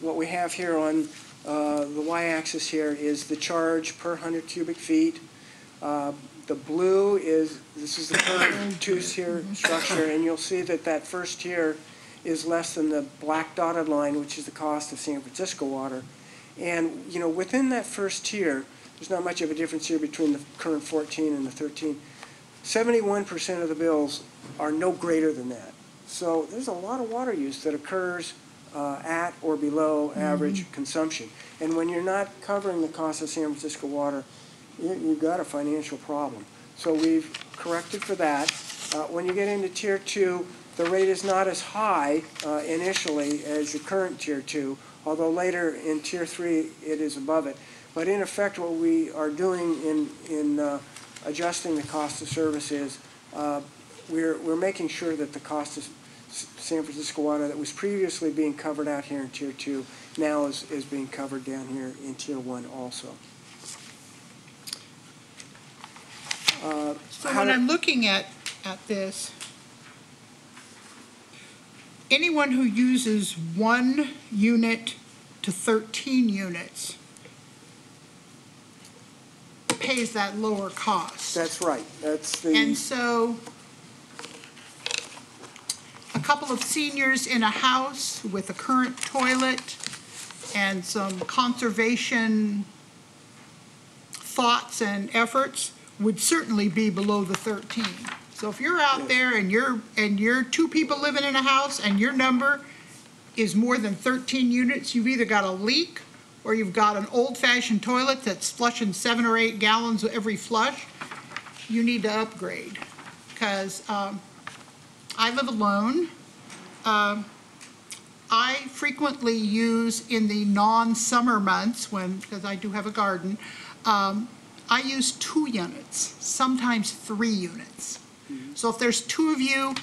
What we have here on the y-axis here is the charge per 100 cubic feet. The blue is, this is the current two-tier structure, and you'll see that that first tier is less than the black dotted line, which is the cost of San Francisco water. And, you know, within that first tier, there's not much of a difference here between the current 14 and the 13. 71% of the bills are no greater than that. So there's a lot of water use that occurs at or below average consumption. And when you're not covering the cost of San Francisco water, you've got a financial problem. So we've corrected for that. When you get into Tier 2, the rate is not as high initially as your current Tier 2, although later in Tier 3 it is above it. But in effect, what we are doing in adjusting the cost of service is we're making sure that the cost of San Francisco water that was previously being covered out here in Tier 2 now is being covered down here in Tier 1 also. So when I'm looking at this, anyone who uses 1 unit to 13 units pays that lower cost. That's right. That's the. And so a couple of seniors in a house with a current toilet and some conservation thoughts and efforts would certainly be below the 13. So if you're out there and you're 2 people living in a house and your number is more than 13 units, you've either got a leak or you've got an old-fashioned toilet that's flushing 7 or 8 gallons every flush. You need to upgrade, because I live alone. I frequently use in the non-summer months, because I do have a garden, I use 2 units, sometimes 3 units. So if there's 2 of you,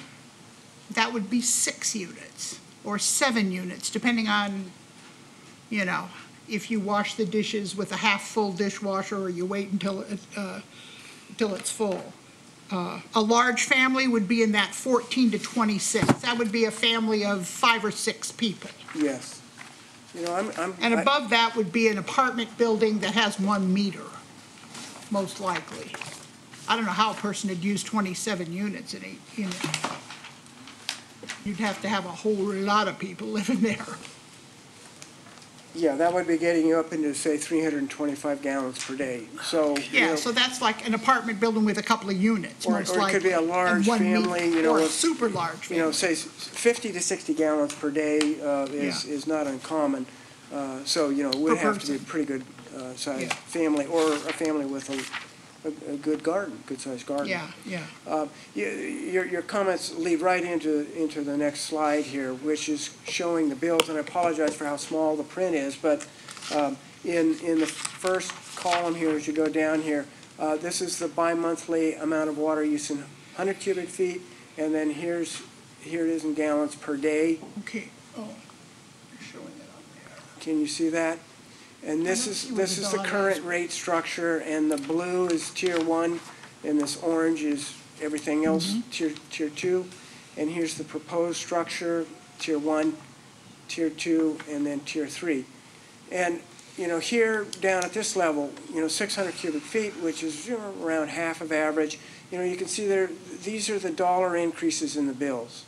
that would be 6 units or 7 units, depending on, you know, if you wash the dishes with a half-full dishwasher or you wait until it's full. A large family would be in that 14 to 26. That would be a family of 5 or 6 people. Yes. You know, And above that would be an apartment building that has 1 meter, most likely. I don't know how a person would use 27 units in 8 units. You'd have to have a whole lot of people living there. Yeah, that would be getting you up into, say, 325 gallons per day. So Yeah, you know, so that's like an apartment building with a couple of units, or most it likely. could be a large and 1 meter, family, you know, or a with, super large family. you know, say 50 to 60 gallons per day is not uncommon. So, you know, it would Per have to be a person. pretty good sized Yeah. family, or a family with a good garden, good-sized garden. Yeah. Your comments lead right into the next slide here, which is showing the bills, and I apologize for how small the print is, but in the first column here, as you go down here, this is the bi-monthly amount of water use in 100 cubic feet, and then here it is in gallons per day. Okay. Oh, you're showing it on there. Can you see that? And this is the current rate structure, and the blue is Tier 1, and this orange is everything else, Tier 2. And here's the proposed structure, Tier 1, Tier 2, and then Tier 3. And, you know, here down at this level, you know, 600 cubic feet, which is, you know, around half of average, you know, you can see there, these are the dollar increases in the bills.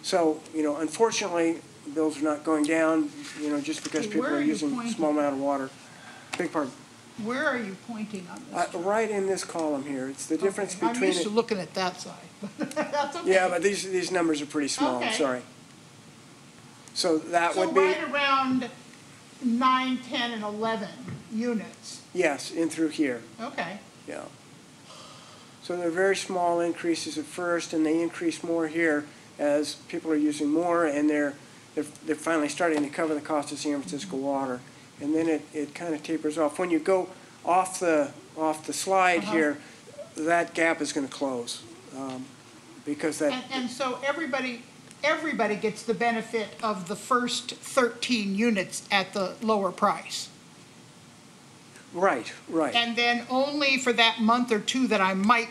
So, you know, unfortunately, bills are not going down, you know, just because people are using a small amount of water. Big pardon. Where are you pointing on this? Right in this column here. It's the difference between. I'm used to looking at that side, but that's okay. Yeah, but these numbers are pretty small. Okay. Sorry. So that would be. So right around 9, 10, and 11 units. Yes, in through here. Okay. Yeah. So they're very small increases at first, and they increase more here as people are using more, and they're finally starting to cover the cost of San Francisco water, and then it kind of tapers off. When you go off the slide here, that gap is going to close because that. And so everybody gets the benefit of the first 13 units at the lower price. Right, right. And then only for that month or two that I might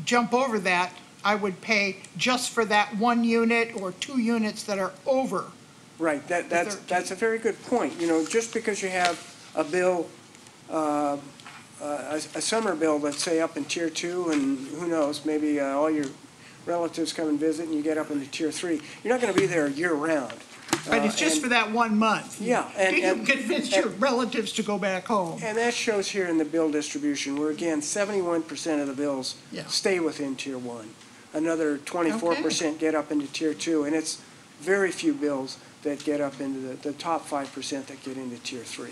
jump over that, I would pay just for that 1 unit or 2 units that are over. Right, that's a very good point. You know, just because you have a bill, a summer bill, let's say up in Tier 2, and who knows, maybe all your relatives come and visit and you get up into Tier 3, you're not going to be there year-round. But it's just for that 1 month. Yeah. You convince your relatives to go back home. And that shows here in the bill distribution, where again, 71% of the bills stay within Tier 1. Another 24% get up into Tier 2, and it's very few bills that get up into the top 5% that get into Tier 3.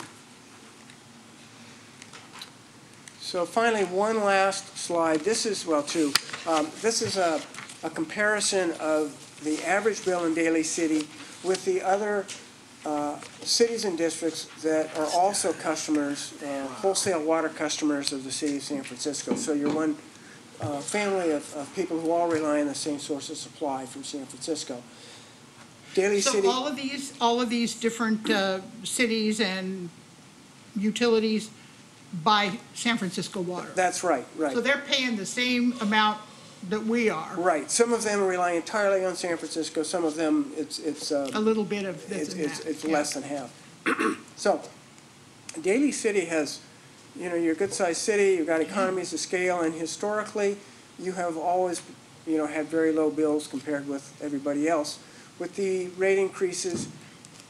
So finally, one last slide. This is, well, two. This is a comparison of the average bill in Daly City with the other cities and districts that are also customers, wholesale water customers of the city of San Francisco. So you're one family of people who all rely on the same source of supply from San Francisco. Daly City. So all of these different cities and utilities buy San Francisco water. That's right, right. So they're paying the same amount that we are. Right. Some of them rely entirely on San Francisco. Some of them, it's a little bit of this and that. It's less than half. So, Daly City has, you know, you're a good-sized city. You've got economies of scale, and historically, you have always, you know, had very low bills compared with everybody else. With the rate increases,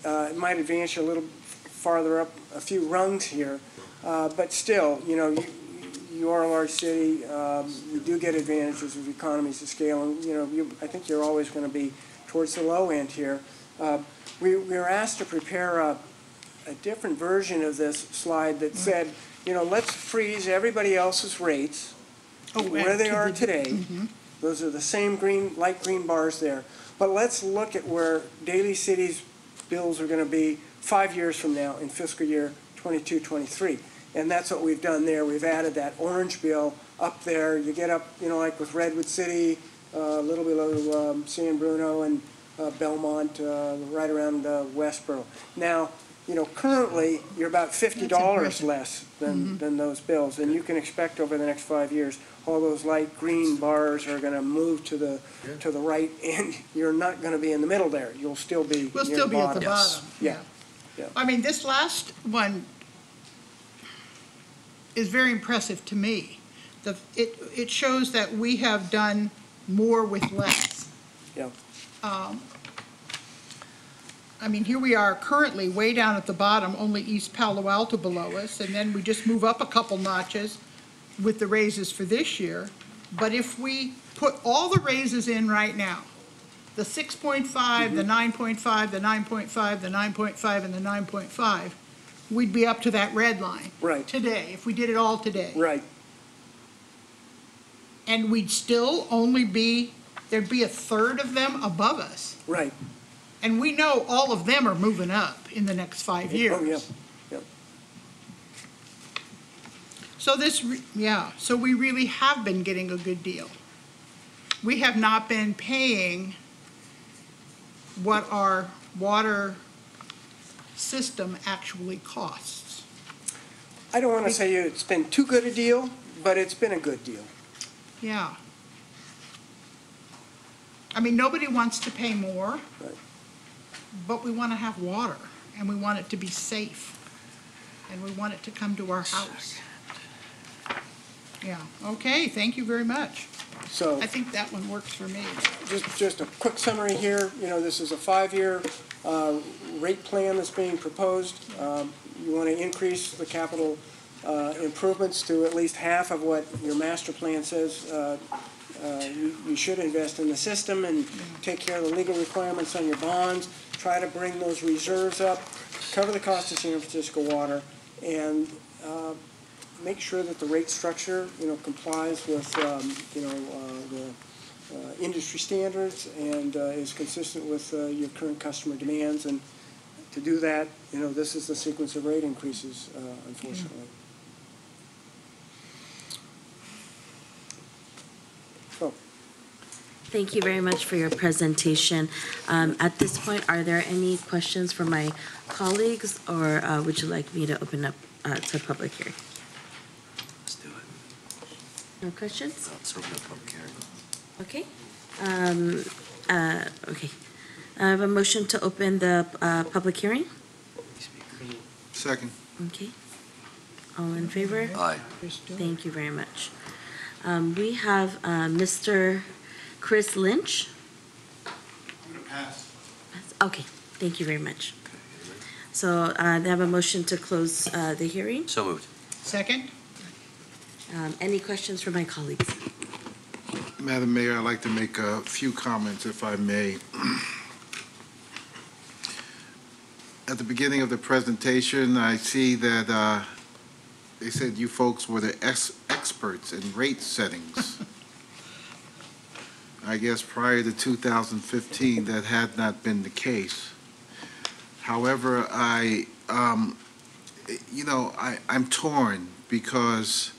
it might advance you a little farther up a few rungs here, but still, you know, you are a large city. You do get advantages of economies of scale, and you know, I think you're always going to be towards the low end here. We were asked to prepare a different version of this slide that said, you know, let's freeze everybody else's rates where they are today. Those are the same light green bars there. But let's look at where Daly City's bills are going to be 5 years from now in fiscal year 22-23. And that's what we've done there. We've added that orange bill up there. You get up, you know, like with Redwood City, a little below San Bruno and Belmont, right around Westboro. Now, you know, currently you're about $50 less than those bills, and you can expect over the next 5 years all those light green bars are going to move to the right, and you're not going to be in the middle there. You'll still be. We'll still be at the bottom. Yeah. I mean, this last one is very impressive to me. It shows that we have done more with less. Yeah. I mean, here we are currently way down at the bottom, only East Palo Alto below us, and then we just move up a couple notches with the raises for this year. But if we put all the raises in right now, the 6.5, the 9.5, the 9.5, the 9.5, and the 9.5, we'd be up to that red line. Right. Today, if we did it all today. Right. And we'd still only be, there'd be a third of them above us. Right. And we know all of them are moving up in the next 5 years. Oh, yeah. Yeah. So so we really have been getting a good deal. We have not been paying what our water system actually costs. I don't want to say it's been too good a deal, but it's been a good deal. Yeah. I mean, nobody wants to pay more, but we want to have water, and we want it to be safe, and we want it to come to our house. Yeah, okay, thank you very much. So I think that one works for me. Just a quick summary here. You know, this is a 5-year rate plan that's being proposed. You want to increase the capital improvements to at least half of what your master plan says you should invest in the system, and take care of the legal requirements on your bonds. Try to bring those reserves up, cover the cost of San Francisco water, and make sure that the rate structure, you know, complies with, the industry standards and is consistent with your current customer demands. And to do that, you know, this is the sequence of rate increases, unfortunately. So. Thank you very much for your presentation. At this point, are there any questions for my colleagues, or would you like me to open up to public hearing? No questions? Let's open a public hearing. Okay. Okay. I have a motion to open the public hearing. Second. Okay. All in favor? Aye. Thank you very much. We have Mr. Chris Lynch. I'm going to pass. Okay, thank you very much. So they have a motion to close the hearing. So moved. Second? Any questions from my colleagues? Madam Mayor, I'd like to make a few comments, if I may. At the beginning of the presentation, I see that they said you folks were the experts in rate settings. I guess prior to 2015, that had not been the case. However, I'm torn because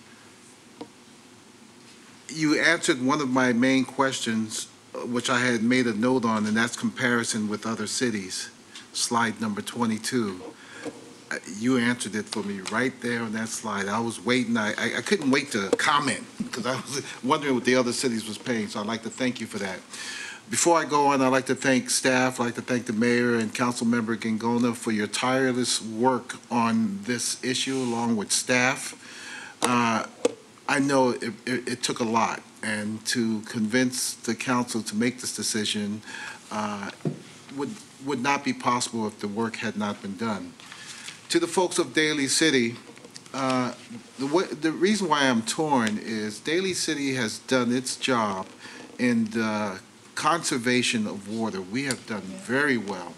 you answered one of my main questions, which I had made a note on, and that's comparison with other cities. Slide number 22. You answered it for me right there on that slide. I was waiting. I couldn't wait to comment because I was wondering what the other cities was paying, so I'd like to thank you for that. Before I go on, I'd like to thank staff, I'd like to thank the mayor and Councilmember Gingona for your tireless work on this issue along with staff. I know it took a lot, and to convince the council to make this decision would not be possible if the work had not been done. To the folks of Daly City, the reason why I'm torn is Daly City has done its job in the conservation of water. We have done very well,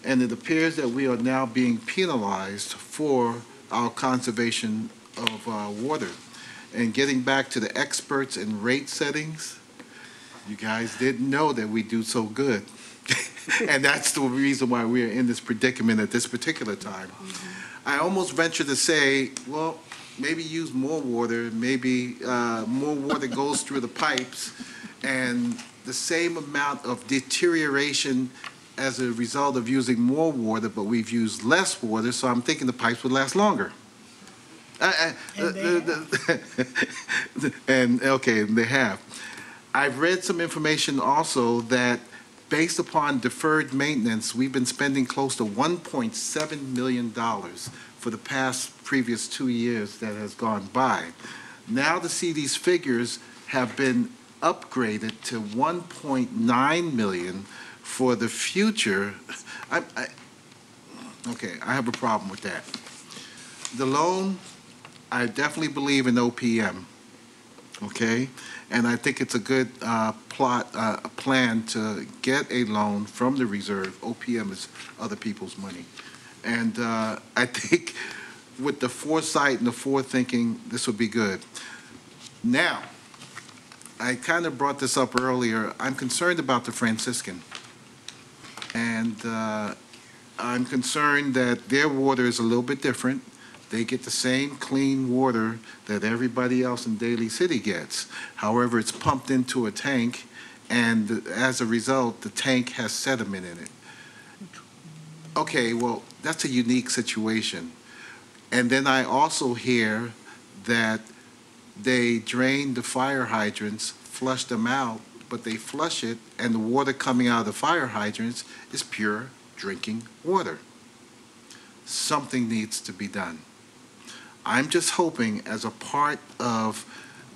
and it appears that we are now being penalized for our conservation of water. And getting back to the experts in rate settings, you guys didn't know that we do so good. And that's the reason why we are in this predicament at this particular time. I almost venture to say, well, maybe use more water, maybe more water goes through the pipes, and the same amount of deterioration as a result of using more water, but we've used less water, so I'm thinking the pipes would last longer. And okay, they have. I've read some information also that based upon deferred maintenance, we've been spending close to $1.7 million for the previous 2 years that has gone by. Now to see these figures have been upgraded to 1.9 million for the future, okay, I have a problem with that. The loan, I definitely believe in OPM, okay? And I think it's a good plan to get a loan from the reserve. OPM is other people's money. And I think with the foresight and the forethinking, this would be good. Now, I kind of brought this up earlier. I'm concerned about the Franciscan. And I'm concerned that their water is a little bit different. They get the same clean water that everybody else in Daly City gets. However, it's pumped into a tank, and as a result, the tank has sediment in it. Okay, well, that's a unique situation. And then I also hear that they drain the fire hydrants, flush them out, but they flush it, and the water coming out of the fire hydrants is pure drinking water. Something needs to be done. I'm just hoping, as a part of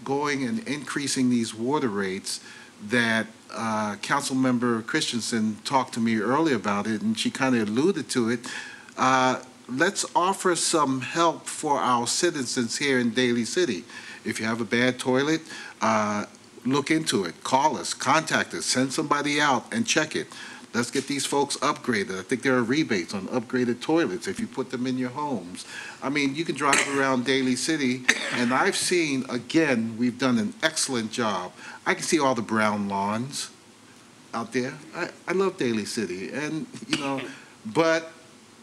going and increasing these water rates, that Councilmember Christensen talked to me earlier about it, and she kind of alluded to it. Let's offer some help for our citizens here in Daly City. If you have a bad toilet, look into it. Call us, contact us, send somebody out and check it. Let's get these folks upgraded. I think there are rebates on upgraded toilets if you put them in your homes. I mean, you can drive around Daly City, and I've seen, again, we've done an excellent job. I can see all the brown lawns out there. I love Daly City, and, you know, but,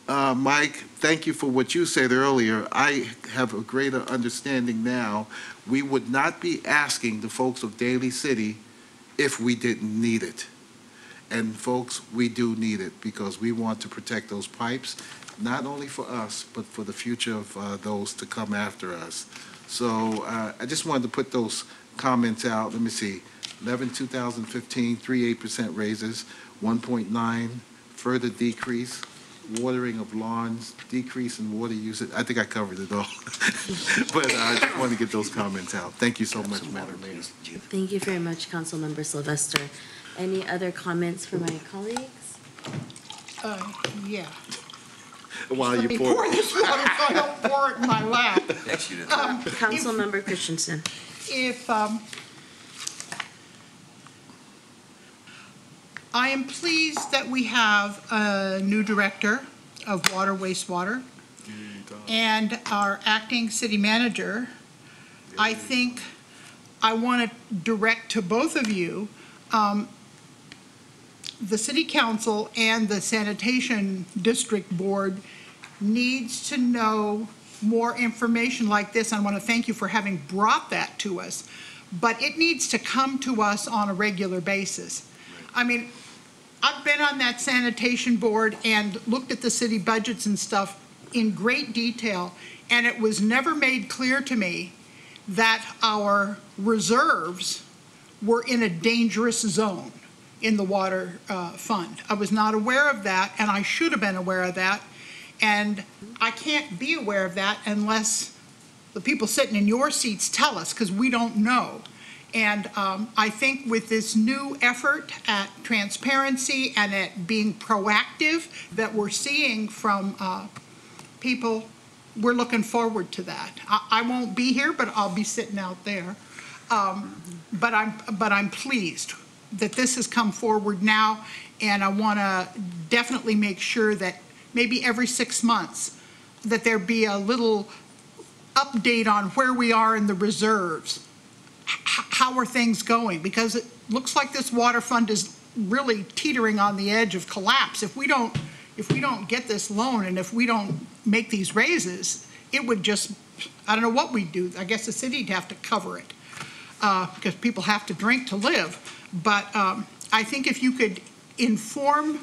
Mike, thank you for what you said earlier. I have a greater understanding now. We would not be asking the folks of Daly City if we didn't need it. And folks, we do need it because we want to protect those pipes, not only for us, but for the future of those to come after us. So I just wanted to put those comments out. Let me see. 2015, 3.8% raises, 1.9 further decrease, watering of lawns, decrease in water usage. I think I covered it all. But I just want to get those comments out. Thank you so much, Madam Mayor. Thank you very much, Councilmember Sylvester. Any other comments from my colleagues? Yeah. While Let you me pour pour this water so I don't pour it in my lap. Councilmember Christensen. If, I am pleased that we have a new director of water wastewater and our acting city manager. I think I want to direct to both of you, the city council and the sanitation district board needs to know more information like this. I want to thank you for having brought that to us, but it needs to come to us on a regular basis. I mean, I've been on that sanitation board and looked at the city budgets and stuff in great detail, and it was never made clear to me that our reserves were in a dangerous zone in the water fund. I was not aware of that, and I should have been aware of that. And I can't be aware of that unless the people sitting in your seats tell us, because we don't know. And I think with this new effort at transparency and at being proactive that we're seeing from people, we're looking forward to that. I won't be here, but I'll be sitting out there. But I'm pleased that this has come forward now, and I want to definitely make sure that maybe every 6 months that there be a little update on where we are in the reserves. How are things going? Because it looks like this water fund is really teetering on the edge of collapse. If we don't get this loan and if we don't make these raises, it would just, I don't know what we'd do. I guess the city'd have to cover it because people have to drink to live. But I think if you could inform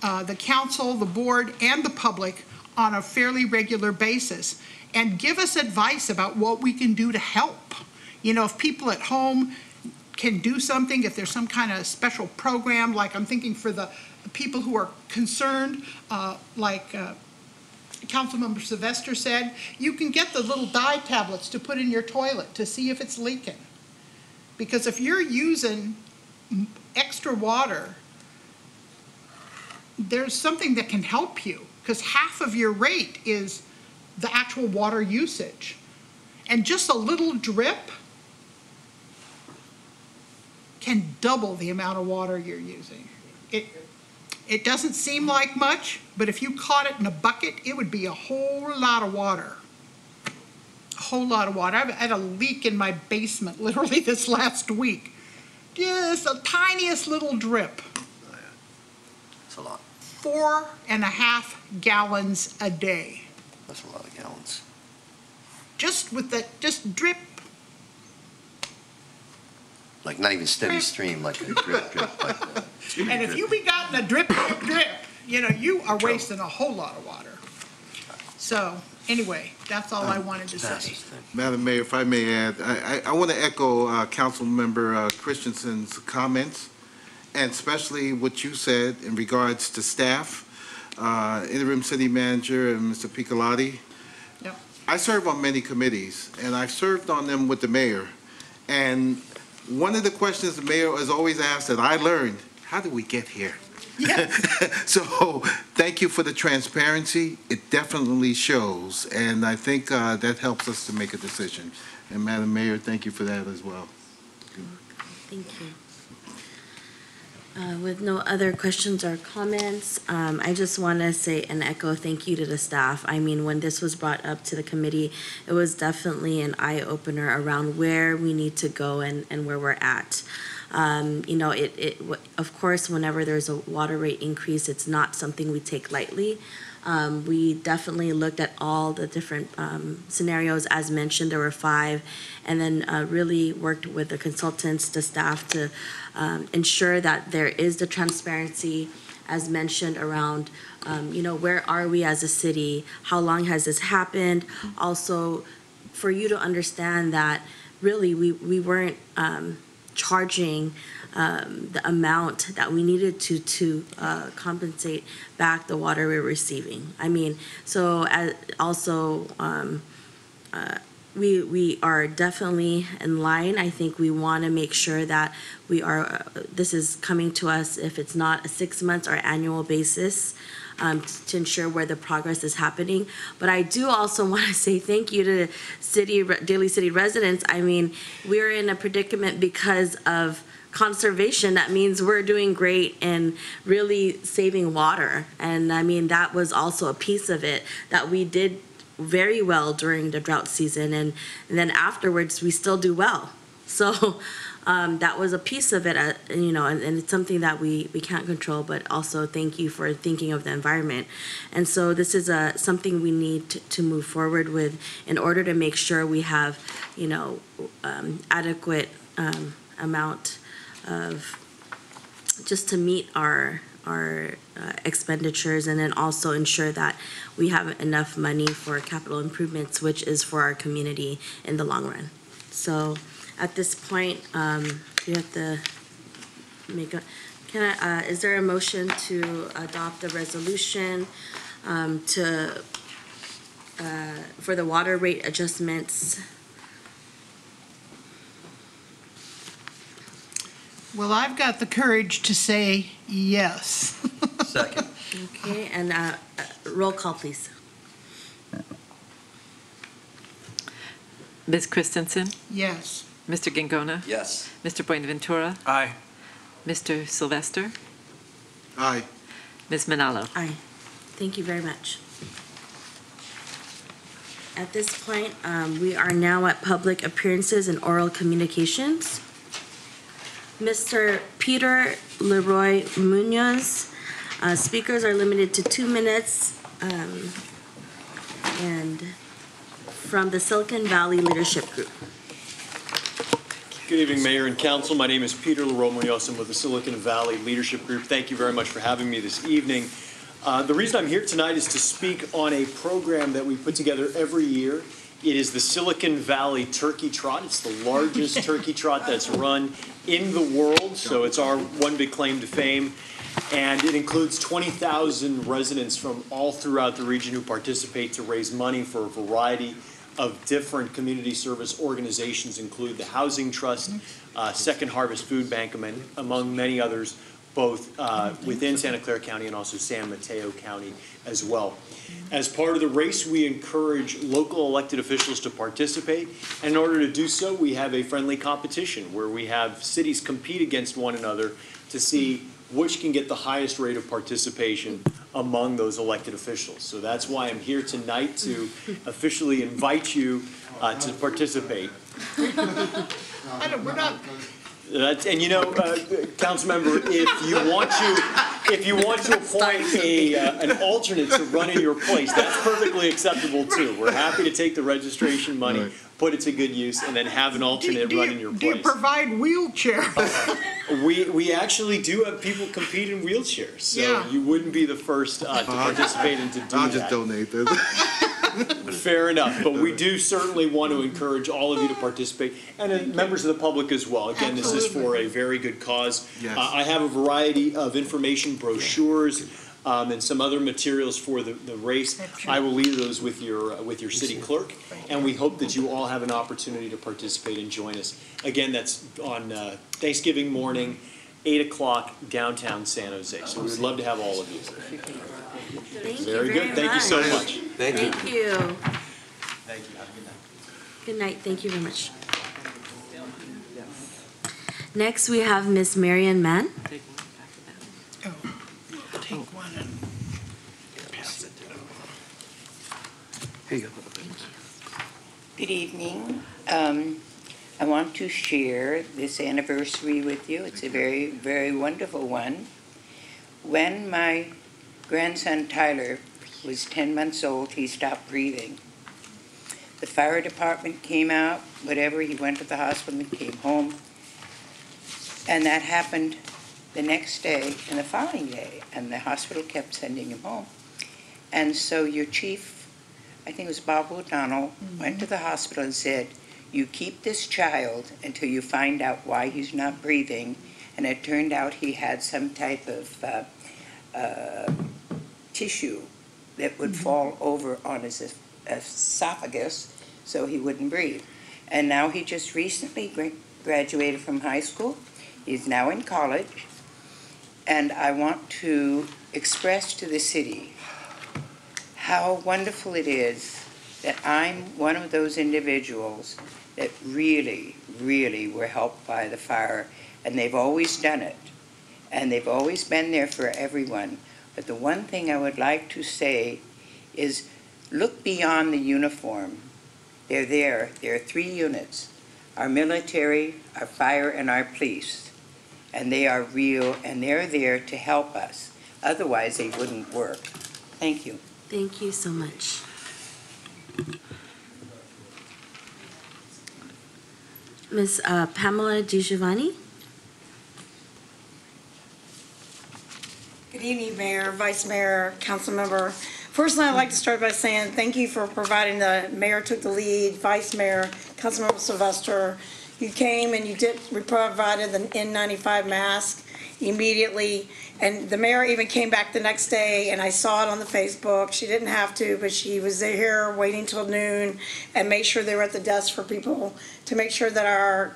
the council, the board, and the public on a fairly regular basis and give us advice about what we can do to help. You know, if people at home can do something, if there's some kind of special program, like I'm thinking for the people who are concerned, like Councilmember Sylvester said, you can get the little dye tablets to put in your toilet to see if it's leaking. Because if you're using extra water, there's something that can help you, because half of your rate is the actual water usage. And just a little drip can double the amount of water you're using. It doesn't seem like much, but if you caught it in a bucket, it would be a whole lot of water. A whole lot of water. I had a leak in my basement literally this last week. Just the tiniest little drip. That's a lot. 4.5 gallons a day. That's a lot of gallons. Just with the, just drip. Like not even steady stream, like a drip, drip. Like And if you be gotten a drip, drip, drip, you know, you are wasting a whole lot of water. So anyway, that's all I wanted to say. Madam Mayor, if I may add, I want to echo Councilmember Christensen's comments, and especially what you said in regards to staff, interim city manager and Mr. Piccolotti. Yep. I serve on many committees, and I've served on them with the mayor. And one of the questions the mayor has always asked that I learned, how did we get here? Yes. So thank you for the transparency. It definitely shows, and I think that helps us to make a decision. And Madam Mayor, thank you for that as well. Thank you. With no other questions or comments, I just want to say and echo thank you to the staff. I mean, when this was brought up to the committee, it was definitely an eye-opener around where we need to go and where we're at. You know, of course, whenever there's a water rate increase, it's not something we take lightly. We definitely looked at all the different scenarios. As mentioned, there were 5, and then really worked with the consultants, the staff, to ensure that there is the transparency, as mentioned, around, you know, where are we as a city? How long has this happened? Also, for you to understand that really we weren't charging the amount that we needed to compensate back the water we're receiving. I mean, so also we are definitely in line. I think we want to make sure that we are, this is coming to us, if it's not a 6 months or annual basis, to ensure where the progress is happening. But I do also want to say thank you to Daly City residents. I mean, we're in a predicament because of conservation. That means we're doing great in really saving water. And I mean, that was also a piece of it, that we did very well during the drought season, and then afterwards we still do well. So that was a piece of it, you know, and it's something that we can't control, but also thank you for thinking of the environment. And so this is something we need to move forward with in order to make sure we have, you know, adequate amount of, just to meet our expenditures, and then also ensure that we have enough money for capital improvements, which is for our community in the long run. So at this point, you have to make a, is there a motion to adopt the resolution for the water rate adjustments? Well, I've got the courage to say yes. Second. Okay, and roll call, please. Ms. Christensen, Yes. Mr. Gingona, Yes. Mr. Buenaventura, Aye. Mr. Sylvester, Aye. Ms. Manalo. Aye. Thank you very much. At this point, we are now at public appearances and oral communications. Mr. Peter Leroy Munoz, speakers are limited to 2 minutes, and from the Silicon Valley Leadership Group. Good evening, Mayor and Council. My name is Peter Leroy Munoz. I'm with the Silicon Valley Leadership Group. Thank you very much for having me this evening. The reason I'm here tonight is to speak on a program that we put together every year. It is the Silicon Valley Turkey Trot. It's the largest turkey trot that's run in the world, so it's our one big claim to fame. And it includes 20,000 residents from all throughout the region who participate to raise money for a variety of different community service organizations, include the Housing Trust, Second Harvest Food Bank, among many others, both within Santa Clara County and also San Mateo County as well. As part of the race, we encourage local elected officials to participate, and in order to do so, we have a friendly competition where we have cities compete against one another to see which can get the highest rate of participation among those elected officials. So that's why I'm here tonight, to officially invite you to participate. We're not. And you know, council member, if you want to appoint an alternate to run in your place, that's perfectly acceptable too. We're happy to take the registration money, put it to good use, and then have an alternate run in your place. Do you provide wheelchairs? We actually do have people compete in wheelchairs, so Yeah. you wouldn't be the first to participate and to do I'll that. just donate this. Fair enough, but we do certainly want to encourage all of you to participate, and members of the public as well. Again, this is for a very good cause. Yes. I have a variety of information, brochures, and some other materials for the race. I will leave those with your city clerk, and we hope that you all have an opportunity to participate and join us. Again, that's on Thanksgiving morning, 8 o'clock, downtown San Jose. So we would love to have all of you. Thank you Very good. much. Thank you so much. Thank you. Thank you. Thank you. Have a good night. Good night. Thank you very much. Next, we have Miss Marian Mann. Take one and pass it. Here you go. Good evening. I want to share this anniversary with you. It's a very, very wonderful one. When my grandson Tyler was 10 months old, he stopped breathing. The fire department came out, whatever, he went to the hospital and came home. And that happened the next day and the following day, and the hospital kept sending him home. And so your chief I think it was Bob O'Donnell, went to the hospital and said, "You keep this child until you find out why he's not breathing." And it turned out he had some type of tissue that would fall over on his esophagus, so he wouldn't breathe. And now he just recently graduated from high school. He's now in college. And I want to express to the city how wonderful it is that I'm one of those individuals that really, really were helped by the fire. And they've always done it. And they've always been there for everyone. But the one thing I would like to say is look beyond the uniform. They're there. There are 3 units, our military, our fire, and our police. And they are real, and they're there to help us. Otherwise, they wouldn't work. Thank you. Thank you so much. Ms. Pamela DiGiovanni. Good evening, Mayor, Vice Mayor, Council Member. First, I'd like to start by saying thank you for providing the Mayor took the lead, Vice Mayor, Councilmember Sylvester. You came and you provided the N95 mask immediately, and the Mayor even came back the next day, and I saw it on the Facebook. She didn't have to, but she was here waiting till noon and made sure they were at the desk for people to make sure that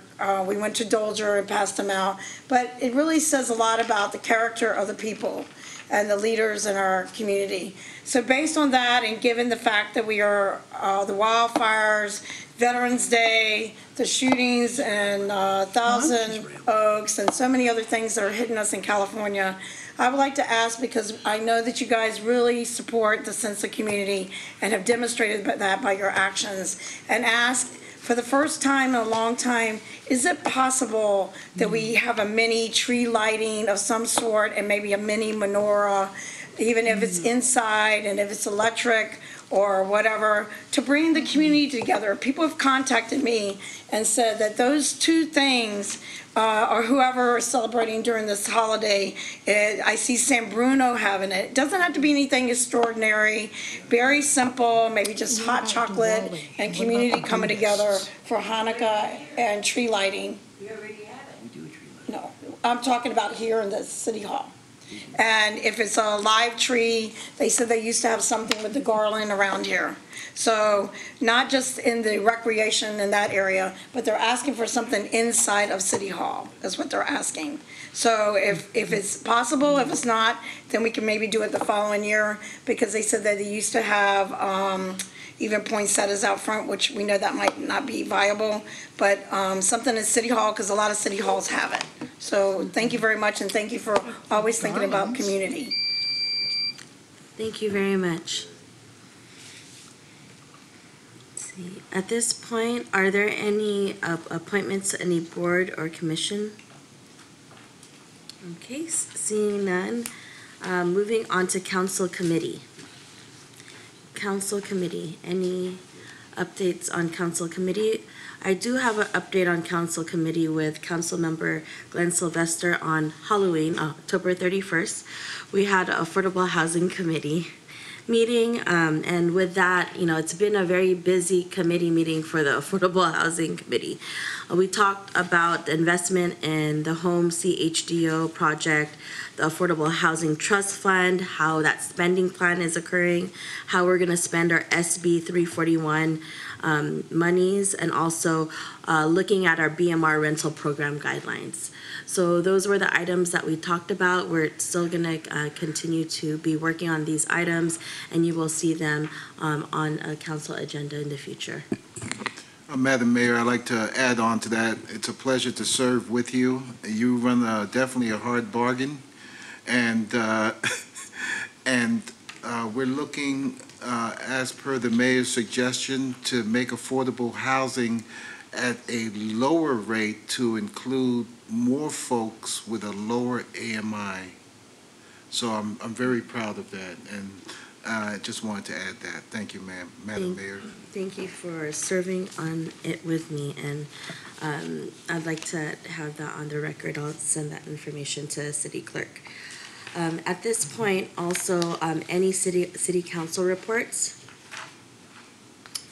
we went to Dolger and passed them out. But it really says a lot about the character of the people and the leaders in our community. So based on that, and given the fact that we are the wildfires, Veterans Day, the shootings in Thousand Oaks, and so many other things that are hitting us in California, I would like to ask, because I know that you guys really support the sense of community and have demonstrated that by your actions, and ask, for the first time in a long time, is it possible that we have a mini tree lighting of some sort and maybe a mini menorah, even if it's inside and if it's electric or whatever, to bring the community together? People have contacted me and said that those 2 things, or whoever is celebrating during this holiday, I see San Bruno having it. It doesn't have to be anything extraordinary, very simple, maybe just hot chocolate and community coming together for Hanukkah and tree lighting. You already have it. No, I'm talking about here in the City Hall. And if it's a live tree, they said they used to have something with the garland around here. So not just in the recreation in that area, but they're asking for something inside of City Hall. That's what they're asking. So if it's possible, if it's not, then we can maybe do it the following year, because they said that they used to have even poinsettias out front, which we know that might not be viable, but something in City Hall, because a lot of City Halls have it. So thank you very much, and thank you for always thinking about community. Thank you very much. Let's see. At this point, are there any appointments to any board or commission? Okay, seeing none. Moving on to council committee. Council committee, any updates on council committee? I do have an update on council committee with council member Glenn Sylvester on Halloween, October 31st. We had an affordable housing committee meeting, and with that, it's been a very busy committee meeting for the Affordable Housing Committee. We talked about the investment in the home CHDO project, the Affordable Housing Trust Fund, how that spending plan is occurring, how we're going to spend our SB 341 monies, and also looking at our BMR rental program guidelines. So those were the items that we talked about. We're still going to continue to be working on these items, and you will see them on a council agenda in the future. Madam Mayor, I'd like to add on to that. It's a pleasure to serve with you. You run definitely a hard bargain, and we're looking, as per the mayor's suggestion, to make affordable housing at a lower rate to include more folks with a lower AMI. So I'm very proud of that, and I just wanted to add that. Thank you, Madam Mayor. Thank you for serving on it with me, and I'd like to have that on the record. I'll send that information to City Clerk. At this point, also, any city council reports?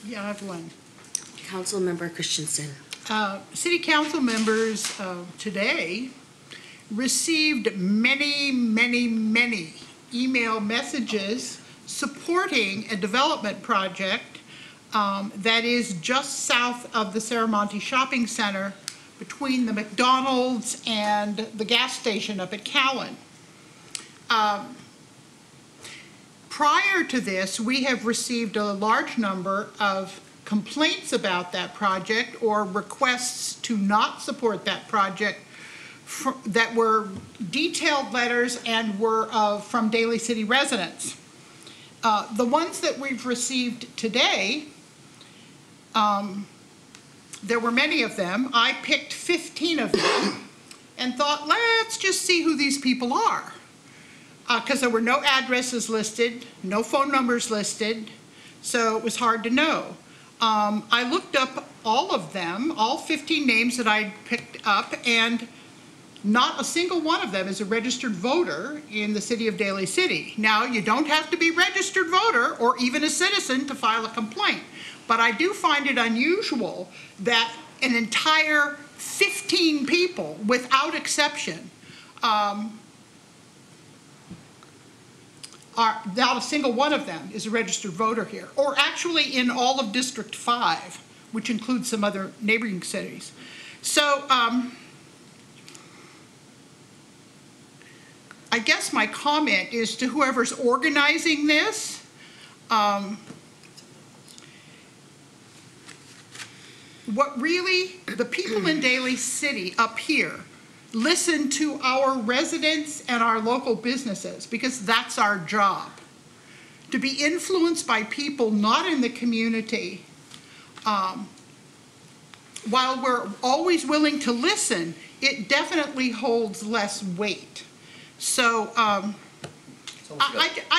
Yeah, I have one. Councilmember Christensen. City council members today received many, many, many email messages supporting a development project that is just south of the Serramonte Shopping Center between the McDonald's and the gas station up at Cowan. Prior to this, we have received a large number of complaints about that project or requests to not support that project that were detailed letters and were from Daly City residents. The ones that we've received today, there were many of them. I picked 15 of them and thought, let's just see who these people are. Because there were no addresses listed, no phone numbers listed, so it was hard to know. I looked up all of them, all 15 names that I picked up, and not a single one of them is a registered voter in the city of Daly City. Now, you don't have to be a registered voter or even a citizen to file a complaint, but I do find it unusual that an entire 15 people, without exception, not a single one of them is a registered voter here, or actually in all of District 5, which includes some other neighboring cities. So I guess my comment is to whoever's organizing this, what really, the people in Daly City up here listen to our residents and our local businesses, because that's our job. To be influenced by people not in the community, while we're always willing to listen, it definitely holds less weight. So I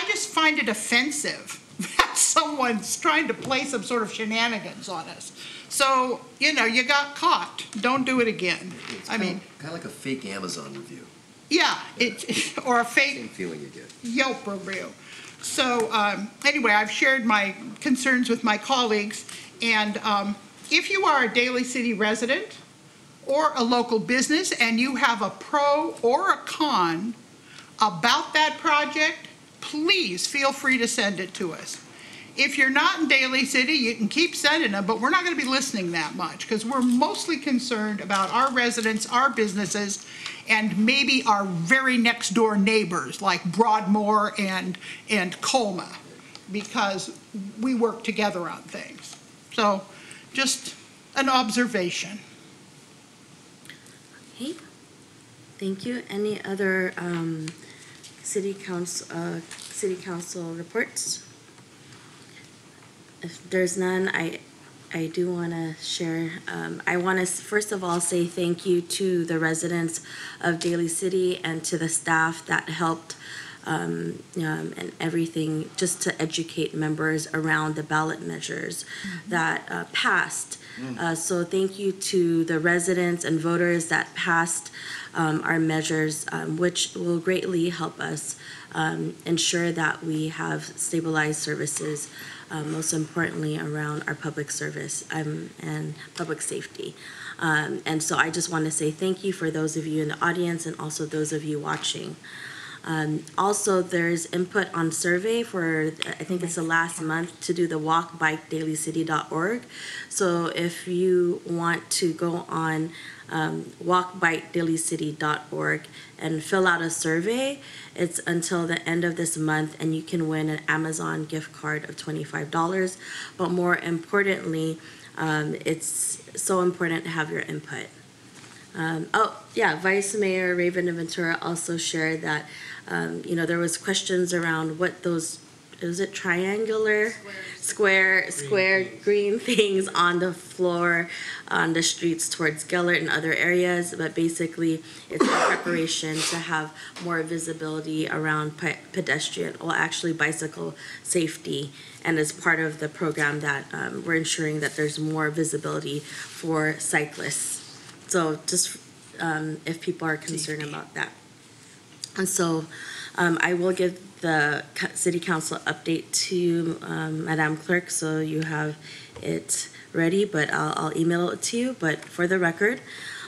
just find it offensive that someone's trying to play some sort of shenanigans on us. So, you know, you got caught. Don't do it again. I mean, kind of like a fake Amazon review. yeah, or a fake Same feeling you get. Yelp review. So anyway, I've shared my concerns with my colleagues, and if you are a Daly City resident or a local business and you have a pro or a con about that project, please feel free to send it to us. If you're not in Daly City, you can keep sending them, but we're not going to be listening that much because we're mostly concerned about our residents, our businesses, and maybe our very next door neighbors like Broadmoor and Colma, because we work together on things. So just an observation. Okay, thank you. Any other city council reports? If there's none, I do want to share. I want to first of all say thank you to the residents of Daly City and to the staff that helped and everything just to educate members around the ballot measures that passed. So thank you to the residents and voters that passed our measures, which will greatly help us ensure that we have stabilized services, most importantly around our public service and public safety. And so I just want to say thank you for those of you in the audience and also those of you watching. Also, there's input on survey for, I think it's the last month, to do the walkbikedalycity.org. So if you want to go on walkbikedalycity.org and fill out a survey, it's until the end of this month, and you can win an Amazon gift card of $25. But more importantly, it's so important to have your input. Vice Mayor Raven Ventura also shared that, there was questions around what those, is it triangular, square green things on the floor, on the streets towards Gellert and other areas, but basically it's a preparation to have more visibility around bicycle safety, and as part of the program that we're ensuring that there's more visibility for cyclists. So just if people are concerned about that. And so I will give the city council update to Madam Clerk, so you have it ready, but I'll email it to you. But for the record,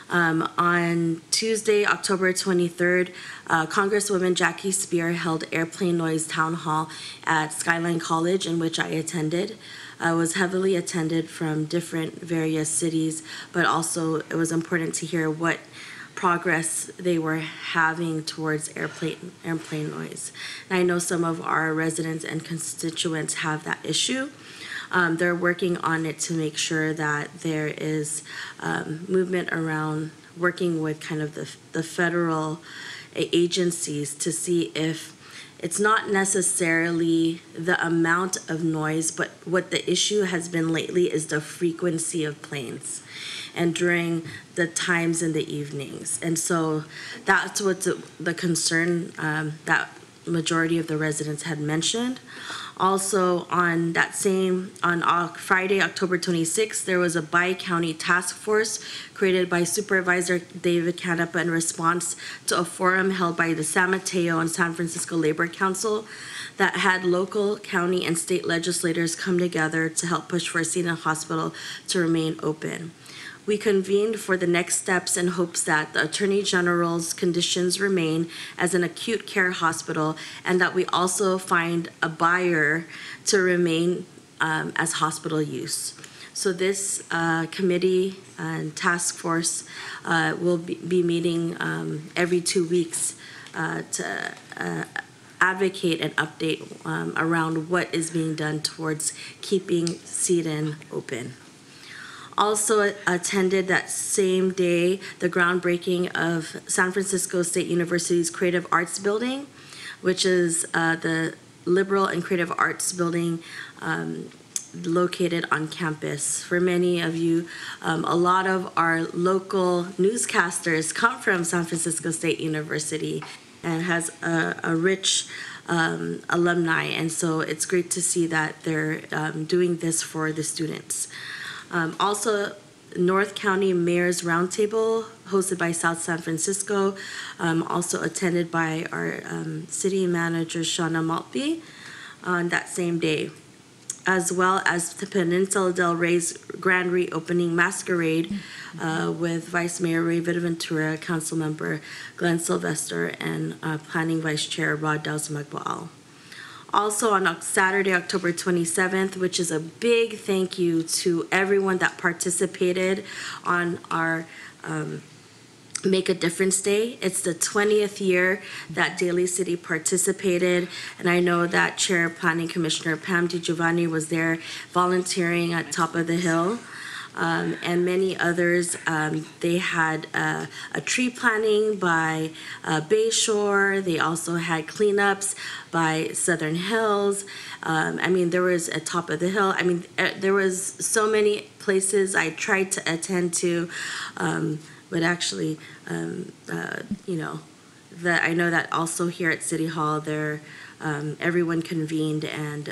on Tuesday, October 23rd, Congresswoman Jackie Spear held airplane noise town hall at Skyline College, in which I attended. It was heavily attended from different various cities, but also it was important to hear what progress they were having towards airplane noise. And I know some of our residents and constituents have that issue. They're working on it to make sure that there is movement around working with kind of the federal agencies to see if it's not necessarily the amount of noise, but what the issue has been lately is the frequency of planes and during the times in the evenings. And so that's what's the concern that majority of the residents had mentioned. Also, on Friday, October 26th, there was a bi-county task force created by Supervisor David Canepa in response to a forum held by the San Mateo and San Francisco Labor Council that had local, county, and state legislators come together to help push for Cedar Hospital to remain open. We convened for the next steps in hopes that the Attorney General's conditions remain as an acute care hospital and that we also find a buyer to remain as hospital use. So this committee and task force will be meeting every 2 weeks to advocate and update around what is being done towards keeping CEDN open. Also attended that same day the groundbreaking of San Francisco State University's Creative Arts Building, which is the liberal and creative arts building located on campus. For many of you, a lot of our local newscasters come from San Francisco State University and has a rich alumni, and so it's great to see that they're doing this for the students. Also, North County Mayor's Roundtable, hosted by South San Francisco, also attended by our city manager, Shauna Maltby, on that same day, as well as the Peninsula Del Rey's grand reopening masquerade with Vice Mayor Ray Ventura, Councilmember Glenn Sylvester, and Planning Vice Chair Rod Dawes-Magbaal. Also on Saturday, October 27th, which is a big thank you to everyone that participated on our Make a Difference Day. It's the 20th year that Daly City participated, and I know that Chair Planning Commissioner Pam DiGiovanni was there volunteering at Top of the Hill. And many others. They had a tree planting by Bayshore. They also had cleanups by Southern Hills. I mean, there was a Top of the Hill. I mean, there was so many places I tried to attend to, but actually, you know, I know that also here at City Hall, everyone convened and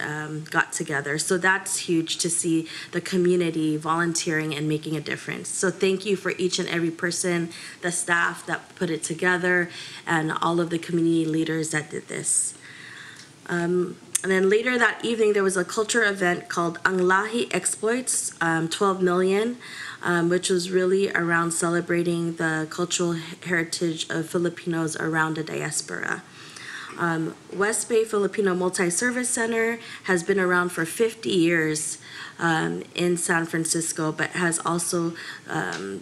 got together. So that's huge to see the community volunteering and making a difference. So thank you for each and every person, the staff that put it together, and all of the community leaders that did this. And then later that evening, there was a culture event called Ang Lahi Exploits 12 Million, which was really around celebrating the cultural heritage of Filipinos around the diaspora. West Bay Filipino Multi-Service Center has been around for 50 years in San Francisco, but has also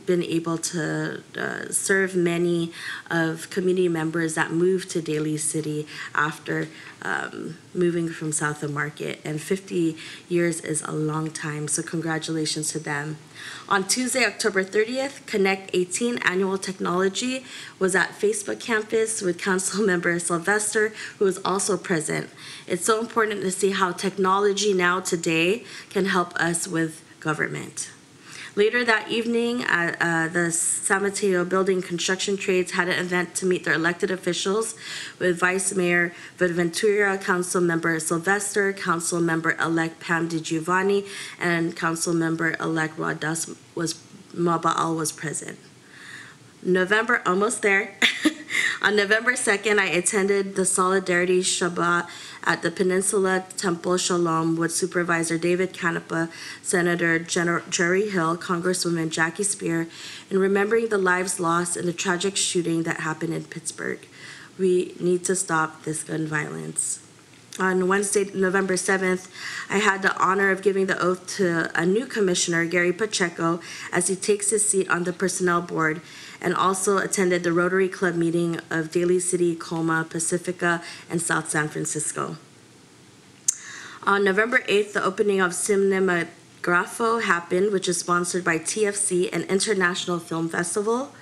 been able to serve many of community members that moved to Daly City after moving from South of Market. And 50 years is a long time, so congratulations to them. On Tuesday, October 30th, Connect 18 Annual Technology was at Facebook campus with Council Member Sylvester, who was also present. It's so important to see how technology now today can help us with government. Later that evening, the San Mateo Building Construction Trades had an event to meet their elected officials with Vice Mayor Ventura, Council Member Sylvester, Council Member-elect Pam DiGiovanni, and Council Member-elect Rod Dawes-Magbaal was present. almost there. On November 2nd, I attended the Solidarity Shabbat at the Peninsula Temple Shalom with Supervisor David Canepa, Senator Jerry Hill, Congresswoman Jackie Spear, in remembering the lives lost in the tragic shooting that happened in Pittsburgh. We need to stop this gun violence. On Wednesday, November 7th, I had the honor of giving the oath to a new commissioner, Gary Pacheco, as he takes his seat on the Personnel Board, and also attended the Rotary Club meeting of Daly City, Colma, Pacifica, and South San Francisco. On November 8th, the opening of Cinemagrapho happened, which is sponsored by TFC, an international film festival.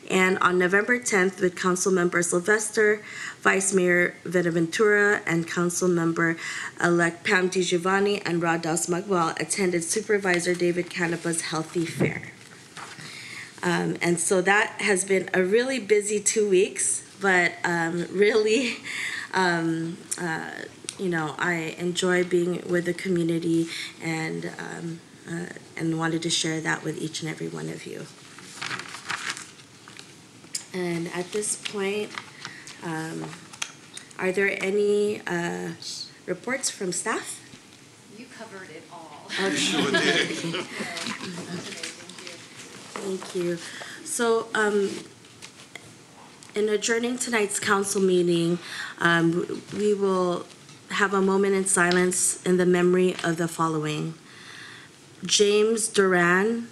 And on November 10th, with Council Member Sylvester, Vice Mayor Ventura, and Council Member-elect Pam DiGiovanni and Radas Magwal attended Supervisor David Canepa's Healthy Fair. And so that has been a really busy 2 weeks, but really, you know, I enjoy being with the community and wanted to share that with each and every one of you. And at this point, are there any reports from staff? You covered it all. Okay. Sure did. Thank you. So, in adjourning tonight's council meeting, we will have a moment in silence in the memory of the following: James Duran,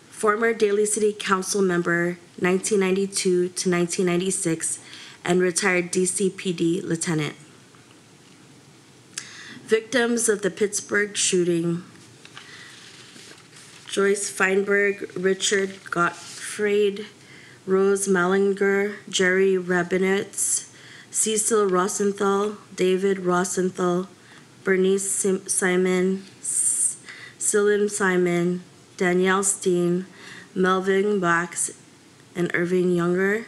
former Daly City Council member, 1992 to 1996, and retired DCPD lieutenant. Victims of the Pittsburgh shooting: Joyce Feinberg, Richard Gottfried, Rose Mallinger, Jerry Rabinowitz, Cecil Rosenthal, David Rosenthal, Bernice Simon, Silim Simon, Danielle Steen, Melvin Bax, and Irving Younger.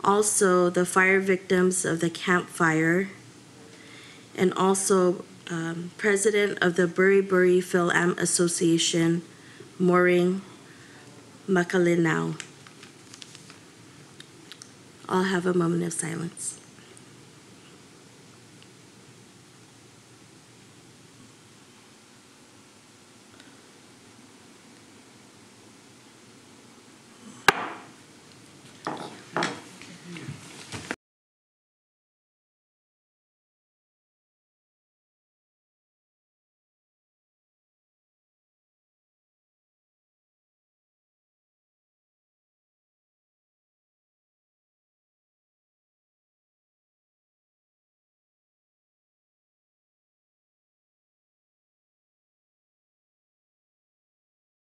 Also, the fire victims of the Camp Fire, and also President of the Buri Phil-Am Association, Maureen Makalinau. I'll have a moment of silence.